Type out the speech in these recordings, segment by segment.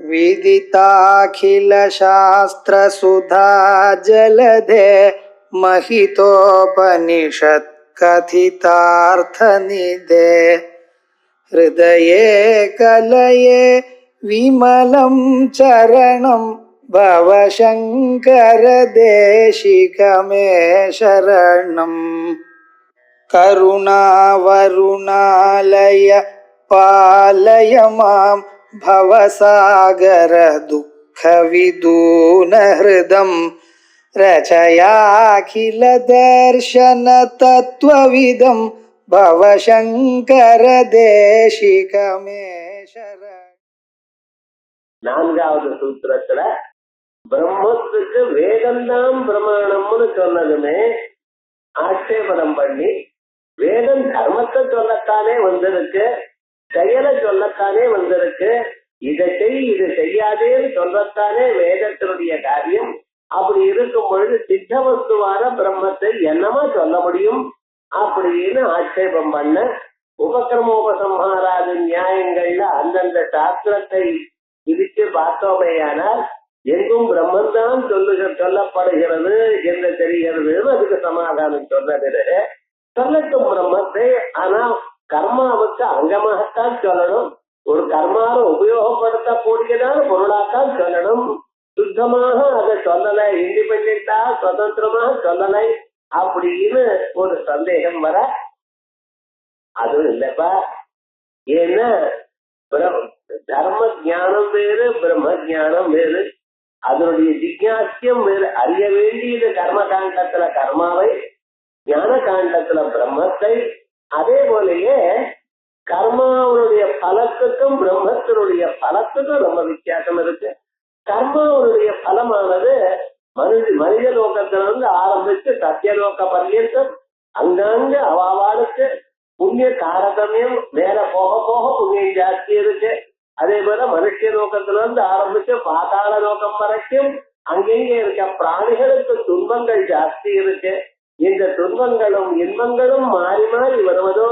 विदिताखिलशास्त्रसुधा जलधे महितोपनिषत् कथितार्थनिधे हृदये कलये विमलं चरणं भवशङ्कर देशिकमे शरणम् करुणावरुणालय पालय मां भवसागर दुःखविदूनहृदं रचयाखिल दर्शन तत्त्वविदं भवशङ्कर देशिकमे शरणम्. நான்காவது சூத்திரத்துல பிரம்மத்துக்கு வேதம்தான் பிரமாணம்னு சொன்னதுமே ஆட்சேபனம் பண்ணி, வேதம் தர்மத்தை சொல்லத்தானே வந்திருக்கு, செயலை சொல்லத்தானே வந்திருக்கு, இதை செய் இது செய்யாதேன்னு சொல்லத்தானே வேதத்தினுடைய காரியம். அப்படி இருக்கும் பொழுது சித்த வஸ்துவான பிரம்மத்தை என்னமா சொல்ல முடியும் அப்படின்னு ஆட்சேபம் பண்ண, உபக்கிரமோபசம்ஹாராதி நியாயங்கள்ல அந்தந்த சாஸ்திரத்தை பிரித்து பார்த்தோமையானால் எங்கும் பிரம்மந்தான் சொல்லப்படுகிறது என்று தெரிகிறது. அதுக்கு சமாதானம் சொன்னது சொல்லட்டும் பிரம்மத்தை, ஆனா கர்மாவுக்கு அங்கமாகத்தான் சொல்லணும். ஒரு கர்மாவை உபயோகப்படுத்தக்கூடியதான பொருளாத்தான் சொல்லணும். சுத்தமாக அதை சொல்லலை, இண்டிபெண்டா சுதந்திரமாக சொல்லலை அப்படின்னு ஒரு சந்தேகம் வர அதுவும் இல்லப்பா. ஏன்னா தர்ம ஜானம் வேறு, பிரம்ம ஜானம் வேறு, அதனுடைய ஜிக்ஞாசியம் வேறு. அறிய வேண்டியது கர்ம காண்டத்துல கர்மாவை, ஞான காண்டத்துல பிரம்மத்தை. அதே போலயே கர்மாவுடைய பலத்துக்கும் பிரம்மத்தினுடைய பலத்துக்கும் ரொம்ப வித்தியாசம் இருக்கு. கர்மாவுடைய பலமானது மனித லோகத்திலிருந்து ஆரம்பிச்சு சத்தியலோக பர்யந்தம் அங்கங்க அவாவாளுக்கு புண்ணிய தாரதமியம் மேல போக போக புண்ணியம் ஜாஸ்தி இருக்கு. அதே போல மனுஷ லோகத்துல இருந்து ஆரம்பிச்சு பாதாள லோகம் வரைக்கும் அங்கெங்கே இருக்க பிராணிகளுக்கு துன்பங்கள் ஜாஸ்தி இருக்கு. இந்த துன்பங்களும் இன்பங்களும் மாறி மாறி வருவதோ,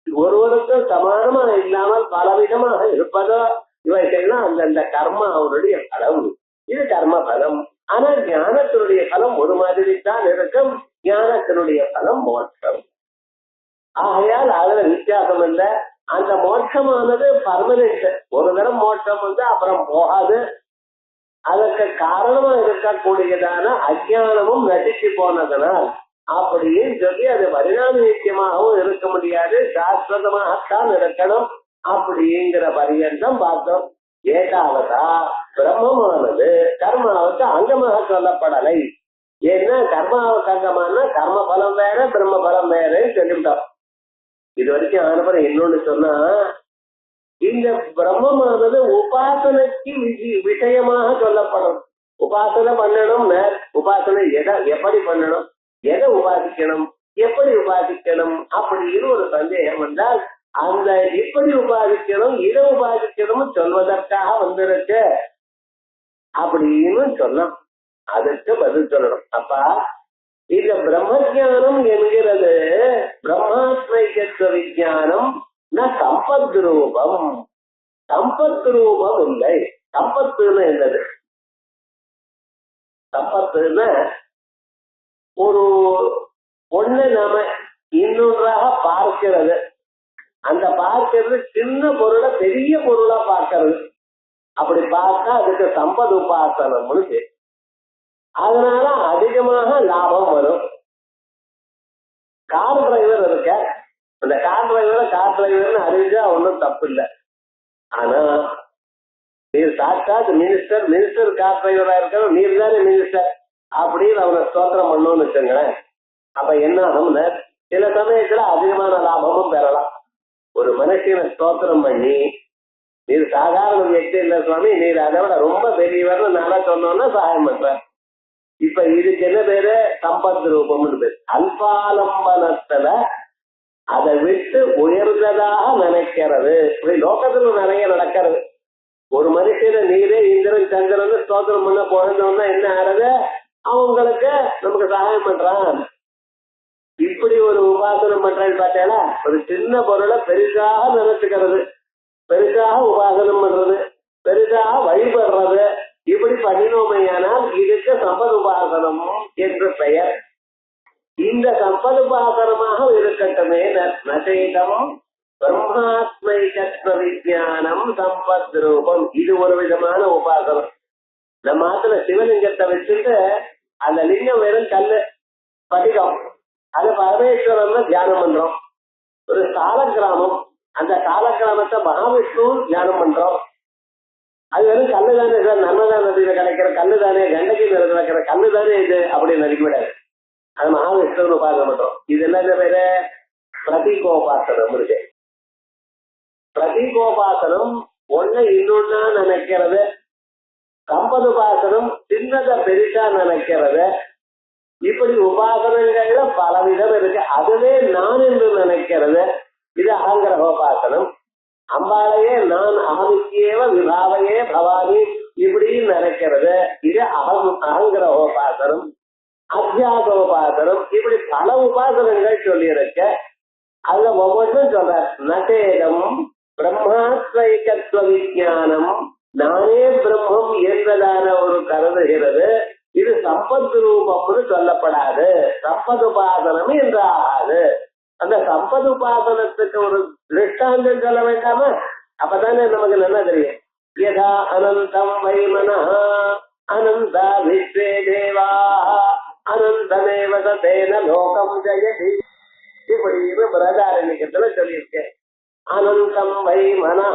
ஒருவருக்கு சமானமா இல்லாமல் பலவிதமாக இருப்பதோ, இவைகள்லாம் அந்தந்த கர்மா அவருடைய பலம். இது கர்ம பலம். ஆனா ஞானத்தினுடைய பலம் ஒரு மாதிரி தான் இருக்கும். ஞானத்தினுடைய பலம் மோட்சம். ஆகையால் அதுல வித்தியாசம் இல்லை. அந்த மோட்சமானது பர்மனன்ட். ஒரு தரம் மோட்சம் வந்து அப்புறம் போகாது. அதற்கு காரணமா இருக்கக்கூடியதான அஜானமும் நசிச்சு போனதனால் அப்படின்னு சொல்லி அது பரிணாம நித்தியமாகவும் இருக்க முடியாது, சாஸ்வதமாகத்தான் இருக்கணும் அப்படிங்கிற பரியந்தம் பார்த்தோம். ஏகாவதா பிரம்மமானது கர்மாவுக்கு அங்கமாக சொல்லப்படலை. ஏன்னா கர்மாவுக்கு அங்கமான கர்ம பலம் வேற, பிரம்ம பலம் வேறன்னு சொல்லிவிட்டோம். இது வரைக்கும் ஆனப்பறம் இன்னொன்னு சொன்னா, இந்த பிரம்மமானது உபாசனைக்கு விஷயமாக சொல்லப்படும். உபாசனை பண்ணணும். உபாசனை எப்படி பண்ணணும், எதை உபாசிக்கணும், எப்படி உபாசிக்கணும் அப்படின்னு ஒரு சந்தேகம் வந்தால், அந்த எப்படி உபாசிக்கணும் இதை உபாசிக்கணும் சொல்வதற்காக வந்திருக்கு அப்படின்னு சொன்னோம். அதுக்கு பதில் சொல்லணும். அப்பா இந்த பிரம்மஜானம் என்கிறது பிரம்மாத்மைகத்துவ விஞ்ஞானம் சம்பத் ரூபம். சம்பத் ரூபம் இல்லை. சம்பத்துன்னு என்னது? சம்பத்துன்னு ஒரு ஒண்ணு நாம இன்னொன்றாக பார்க்கிறது. அந்த பார்க்கிறது சின்ன பொருளை பெரிய பொருளா பார்க்கறது. அப்படி பார்த்தா அதுக்கு சம்பத் உபாசனம்னு பேர். அதனால அதிகமாக லாபம் வரும். கார் டிரைவர் இருக்க, அந்த கார் டிரைவர்னு அறிஞ்சா ஒன்றும் தப்பு இல்லை. ஆனா நீர் சாட்சாத் மினிஸ்டர் கார் டிரைவரா இருக்கணும், நீர் தானே மினிஸ்டர் அப்படின்னு அவனை ஸ்தோத்திரம் பண்ணணும்னு வச்சுங்களேன். அப்ப என்ன ஆகும்னு சில சமயத்துல அதிகமான லாபமும் பெறலாம். ஒரு மனுஷனை ஸ்தோத்திரம் பண்ணி, நீர் சாதாரண வியக்தி இல்லை சுவாமி, நீர் அதை விட ரொம்ப பெரியவர்னு நல்லா சொன்னோன்னா சகாயம் பண்ற. இப்ப இதுக்கு என்ன பேரு? சம்பத் ரூபம்னு பேரு. அல்பாலம்பனத்துல அதை விட்டு உயர்ந்ததாக நினைக்கிறது. இப்படி லோகத்துல நிறைய நடக்கிறது. ஒரு மனுஷன நீரே இந்திரன் சந்திரன் ஸ்தோத்திரம் பண்ண போனோம்னா என்ன ஆறது? அவங்களுக்கு நமக்கு சகாயம் பண்றான். இப்படி ஒரு உபாசனம் பண்றேன்னு பார்த்தேன்னா, ஒரு சின்ன பொருளை பெருசாக நினைச்சுக்கிறது, பெருசாக உபாசனம் பண்றது, பெருசாக வழி வழிபடுறது இப்படி பண்ணினோமையானால் இதுக்கு சம்பதுபாசனம் என்று பெயர். இந்த சம்பதுபாசனமாக இருக்கட்டுமே. நசேதம் பிரம்மாத்மைகத்வ விஜானம் சம்பத் ரூபம். இது ஒரு விதமான உபாசனம். நம்ம ஆத்துல சிவலிங்கத்தை வச்சுட்டு அந்த லிங்கம் வெறும் கல்லு படிகம், அது பரமேஸ்வரன் தியானம் பண்றோம். ஒரு கால கிராமம், அந்த கால கிராமத்தை மகாவிஷ்ணு தியானம் பண்றோம். அது வெறும் கல்லு தானே சார், நர்மதா நதியில கிடைக்கிற கல்லு தானே, கண்டகி கிடைக்கிற கல்லு தானே இது அப்படின்னு நினைக்கக்கூடாது. அது மகாவிஷ்ணு உபாசனம் பண்றோம். இது என்ன பேரு? பிரதீகோபாசனம் இருக்கு. பிரதீகோபாசனம் ஒண்ணு இன்னொன்னா நினைக்கிறது. சம்பதுபாசனம் சின்னத பெருசா நினைக்கிறது. இப்படி உபாசனங்கள்ல பலவிதம் இருக்கு. அதுவே நான் என்று நினைக்கிறது, இது அகங்கிரகோபாசனம். அம்பாளையே நான் அகமிக்கேவ விபாவையே பவானி இப்படின்னு நினைக்கிறது, இது அகங்கிரகோபாசனம். அத்தியாசோபாசனம். இப்படி பல உபாசனங்கள் சொல்லி இருக்க. அதுல ஒவ்வொன்றும் சொல்ற. நசேதம் பிரம்மாத்வைகத்வ விஜானம், நானே பிரம்மம் என்பதான ஒரு கருதுகிறது. இது சம்பத் ரூபம்னு சொல்லப்படாது, சம்பதுபாசனம் என்று ஆகாது. அந்த சம்பதுபாசனத்துக்கு ஒரு திருஷ்டாந்தம் சொல்ல வேண்டாமா? அப்பதானே நமக்கு நல்லா தெரியும். யதா அனந்தம் வைமனா அனந்தா விஸ்வே தேவா அனந்தமேவ சதேன லோகம் ஜெயதி இப்படின்னு பிரதாரண்யத்துல சொல்லியிருக்கேன். அனந்தம் வைமனா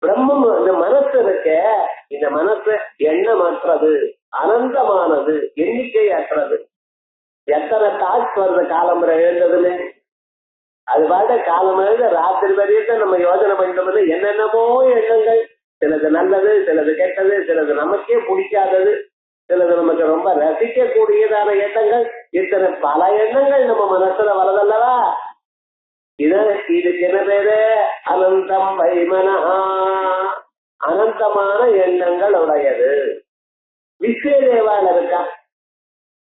பிரம்மம். இந்த மனசு இருக்க, இந்த மனசு எண்ணமற்றது, அனந்தமானது, எண்ணிக்கையற்றது. எத்தனை தாட்ஸ் வருது காலம்புரை எழுந்ததுன்னு. அது பாட்டு காலம் எழுத ராத்திரி வரையத்தை நம்ம யோசனை பண்ணிட்டோம்னா என்னென்னமோ எண்ணங்கள். சிலது நல்லது, சிலது கெட்டது, சிலது நமக்கே பிடிக்காதது, சிலது நமக்கு ரொம்ப ரசிக்க கூடியதான எண்ணங்கள். இத்தனை பல எண்ணங்கள் நம்ம மனசுல வரதல்லவா? இதுக்கு என்ன பேரு? அனந்தம் வைமனா, அனந்தமான எண்ணங்கள் உடையது. விஸ்வதேவாள் இருக்கா.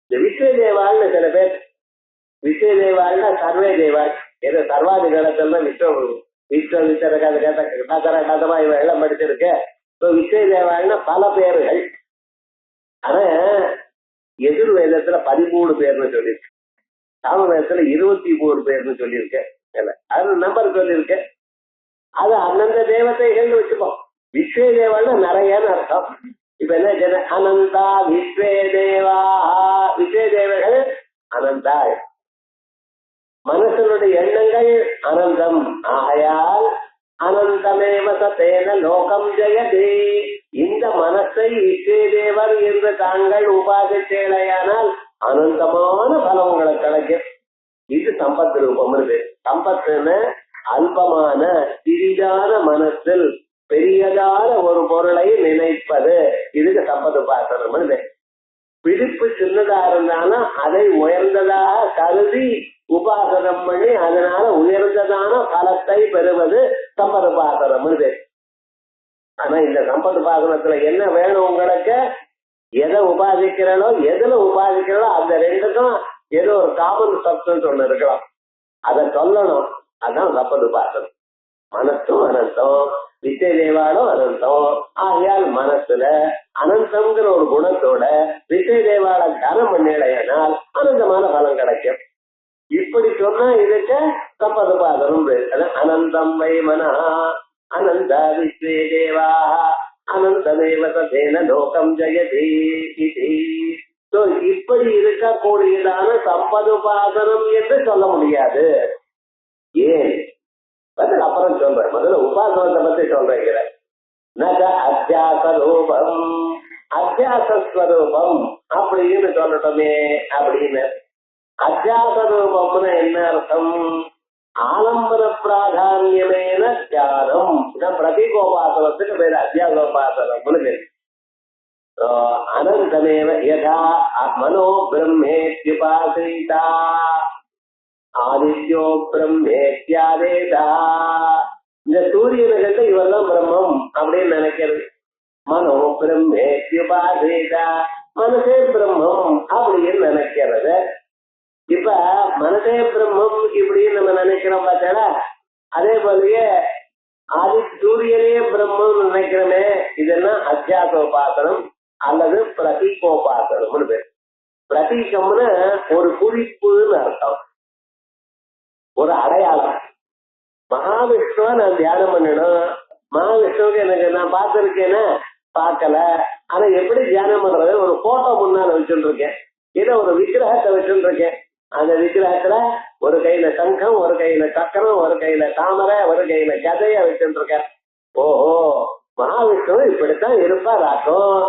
இந்த விஸ்வதேவாள்னு சில பேர், விஸ்வதேவாள்னா சர்வே தேவாள். ஏதோ சர்வாதிகாரத்துல கதமா இவ எல்லாம் படிச்சிருக்க. விஸ்வதேவாள்னா பல பேர்கள். ஆனா எதிர்வேதத்துல 13 பேர்னு சொல்லியிருக்கு, சாமவேதத்துல 23 பேர்னு சொல்லியிருக்கேன். அது நம்பர் சொல்லியிருக்கேன். அது அந்தந்த தேவதைகள் வச்சுப்போம். விஸ்வே தேவாள்னா நிறையன்னு அர்த்தம். இப்ப என்ன அனந்தா விஸ்வே தேவா, விஸ்வே தேவர்கள் அனந்தா. மனசனுடைய எண்ணங்கள் அனந்தம் ஆகையால் அனந்தமேவ சதேன லோகம் ஜெயதி. இந்த மனசை விஸ்வே தேவர் என்று தாங்கள் உபாதிச்சேலையானால் அனந்தமான பலம் உங்களுக்கு கிடைக்கும். இது சம்பத் ரூபம் இருக்கு. சம்பத்துன்னு அல்பமான சிறிதான மனசில் பெரியதான ஒரு பொருளை நினைப்பது, இதுக்கு சம்பத் உபாசனம். பிடிப்பு சின்னதா இருந்தாலும் அதை உயர்ந்ததாக கருதி உபாசனம் பண்ணி அதனால உயர்ந்ததான பலத்தை பெறுவது சம்பத் உபாசனம். ஆனா இந்த சம்பத் உபாசனத்துல என்ன வேணும் உங்களுக்கு? எதை உபாதிக்கிறோ, எதுல உபாதிக்கிறோ அந்த ரெண்டுக்கும் ஏதோ ஒரு காமன் சப்ஸ்டன்ஸ் ஒண்ணு இருக்கலாம், அதை சொல்லணும். அதான் சம்பத் உபாசனம். மனசும் அனந்தம், விஸ்வே தேவாலும் அனந்தம். ஆகையால் மனசுல அனந்தம்ங்கிற ஒரு குணத்தோட விஸ்வே தேவால தனம் பண்ணிடையினால் அனந்தமான பலம் கிடைக்கும். இப்படி சொன்னா இதுக்கு சம்பத் உபாசனம். அனந்தம் வைமனா அனந்த விஸ்வே தேவா அனந்தமேவ சதேன லோகம் ஜெயதி. இப்படி இருக்கக்கூடியதான சம்பதுபாசனம் என்று சொல்ல முடியாது. ஏன்? அப்புறம் சொல்றேன். முதல்ல உபாசனத்தை பத்தி சொல்றேன். அத்தியாசரூபம், அத்தியாசஸ்வரூபம் அப்படின்னு சொல்லட்டுமே அப்படின்னு. அத்தியாசரூபம்னு என்ன அர்த்தம்? ஆலம்பன பிராதான்யமேன தியானம். பிரதீகோபாசனத்துக்கு பேர் அத்தியாசோபாசனம்னு பேர். அனந்தமேவ யதா மனோ பிரம்மேத்யுபாசிதா ஆதித்யோ பிரம்மேத்யாதேதா. இந்த சூரியனுக்கு இவர்தான் பிரம்மம் அப்படின்னு நினைக்கிறது. மனோ பிரம்மேத்யுபாசிதா, மனசே பிரம்மம் அப்படின்னு நினைக்கிறது. இப்ப மனசே பிரம்மம் இப்படின்னு நம்ம நினைக்கிறோம் பார்த்தா, அதே போலயே சூரியனே பிரம்மம் நினைக்க நினைக்கிறோமே இதெல்லாம் அத்தியாசோபாசனம் அல்லது பிரதீகோபாசனம்னு பேர். பிரதீகம்னு ஒரு குறிப்புன்னு அர்த்தம், ஒரு அடையாளம். மகாவிஷ்ணுவ நான் தியானம் பண்ணணும், மகாவிஷ்ணுவுக்கு எனக்கு நான் பார்த்திருக்கேன்னா பார்க்கல, ஆனா எப்படி தியானம் பண்றது? ஒரு போட்டோ முன்னால வச்சுட்டு இருக்கேன், இல்ல ஒரு விக்கிரகத்தை வச்சுட்டு இருக்கேன். அந்த விக்கிரகத்துல ஒரு கையில சங்கம், ஒரு கையில சக்கரம், ஒரு கையில தாமரை, ஒரு கையில கதைய வச்சுட்டு இருக்கேன். ஓஹோ, மகாவிஷ்ணு இப்படித்தான் இருப்பாராக்கும்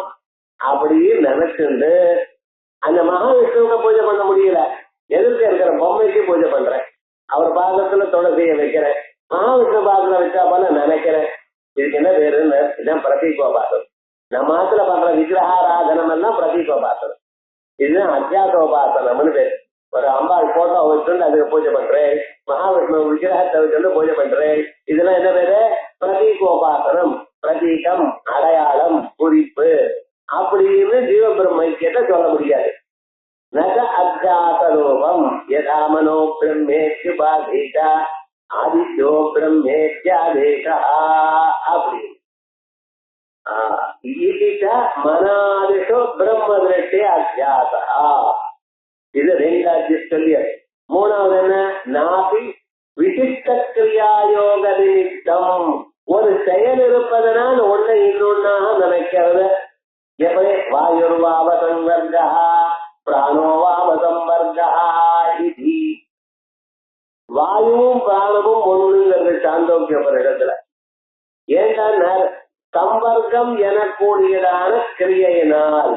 அப்படின்னு நினைச்சுண்டு அந்த மகாவிஷ்ணுவுக்கு பூஜை பண்ண முடியல, எதிர்க்க இருக்கிற பொம்மைக்கு பூஜை பண்றேன். அவர் பாதத்துல துளசியை வைக்கிறேன், மகாவிஷ்ணு பாதத்துல வச்சா போல நினைக்கிறேன். இதுக்கு என்ன பேருன்னு இதான் பிரதீகோபாசனம். நம்ம ஆத்துல பண்ற விக்கிரகாராதனம் எல்லாம் பிரதீகோபாசனம். இதுதான் அத்தியாசோபாசனம்னு பேரு. ஒரு அம்பாள் போட்டோ வச்சுட்டு அதுக்கு பூஜை பண்றேன், மகாவிஷ்ணு விக்கிரகத்தை வச்சுட்டு பூஜை பண்றேன். இதெல்லாம் என்ன பேரு? பிரதீகோபாசனம். பிரதீகம், அடையாளம், குறிப்பு அப்படின்னு ஜீவபிரம்ம ஐக்கியத்தை சொல்ல முடியாது. நக அத்தியாசரூபம் யதா மனோ பிரம்மேத்யு பாதீதா ஆதித்யோ பிரம்மேத்யாதேகா அப்படி மனாதிஷோ பிரம்ம திருஷ்டி அத்தியாசா. இது ரெண்டாவது சொல்லியது. மூணாவது என்ன? நாபி விசிஷ்ட கிரியாயோக நிமித்தம். ஒரு செயல் இருப்பதனால் ஒன்றை இன்னொன்னாக நினைக்கிறது. எப்படி வாயுர்வாவசம்வர்கா பிராணோவாவசம்வர்கா இது. வாயுவும் பிராணமும் ஒண்ணுங்கிறது சாந்தோக்கிய இடத்துல. ஏன்டா சம்பர்க்கம் எனக்கூடியதான கிரியையினால்.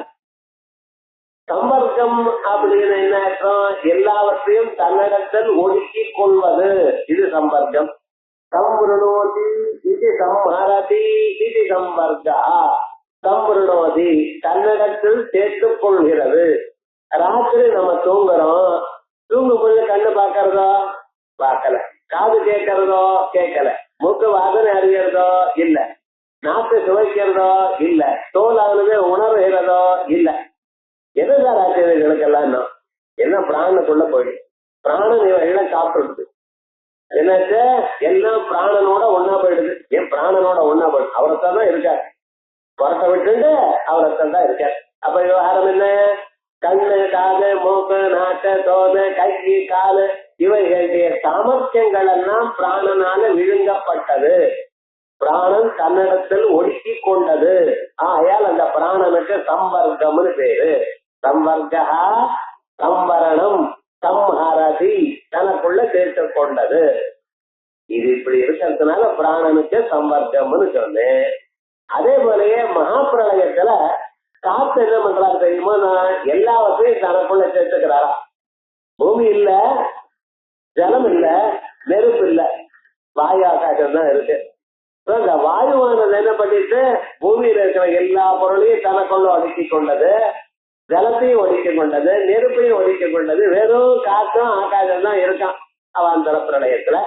சம்பர்க்கம் அப்படின்னு என்ன அர்த்தம்? எல்லாவற்றையும் தன்னிடத்தில் ஒடுக்கிக் கொள்வது, இது சம்பர்க்கம். சம்பிருணோதி இது சம்ஹரதி இது சம்பர்க்கா. சம்பிருணோதி தன்னிடத்தில் சேர்த்துக் கொள்கிறது. ராத்திரி நம்ம தூங்குறோம், தூங்கும் பொழுது கண்ணு பார்க்கறதோ பார்க்கல, காது கேட்கறதோ கேட்கல, மூக்கு வாசனை அறியறதோ இல்ல, நாக்கு சுவைக்கிறதோ இல்ல, தோல் ஆனது உணர்கிறதோ இல்ல. எதுதான் ஆச்சரியங்களுக்கெல்லாம் என்ன பிராணனுக்குள்ள போயிடுது. பிராணன் எல்லாம் சாப்பிடுறது என்னாச்சு? எல்லாம் பிராணனோட ஒன்னா போயிடுது. ஏன் பிராணனோட ஒன்னா போயிடுது? அவரத்தான் தான் இருக்காரு, புறத்தை விட்டுண்டு அவரத்தான் தான் இருக்காரு. அப்ப விவகாரம் என்ன? கண்ணு, காது, மூக்கு, நாக்கு, தோது, கை, காலு இவைகளுடைய சாமர்த்தியங்கள் எல்லாம் பிராணனால விழுங்கப்பட்டது. பிராணன் தன்னிடத்தில் ஒடுக்கி கொண்டது. ஆகையால் அந்த பிராணனுக்கு சம்பர்க்கம்னு பேரு. சம்பர்க்கா சம்பரணம் சம்ஹரதி தனக்குள்ள சேர்த்து கொண்டது. இது இப்படி இருக்கிறதுனால பிராணனுக்கு சம்பர்க்கம்னு சொன்னேன். அதே போலயே மகாபிரளயத்துல காத்து என்ன பண்றாரு தெரியுமா? நான் எல்லாவற்றையும் தனக்குள்ள சேர்த்துக்கிறாரா. பூமி இல்ல, ஜலம் இல்ல, நெருப்பு இல்ல, வாயு ஆகாசம் தான் இருக்கு. இந்த வாயுவானது என்ன பண்ணிட்டு பூமியில இருக்கிற எல்லா பொருளையும் தனக்குள்ள ஒடுக்கி கொண்டது, ஜலத்தையும் ஒடுக்கி கொண்டது, நெருப்பையும் ஒடுக்கி கொண்டது. வெறும் காற்றும் ஆகாசம் தான் இருக்கான் அவாந்தர பிரளயத்துல.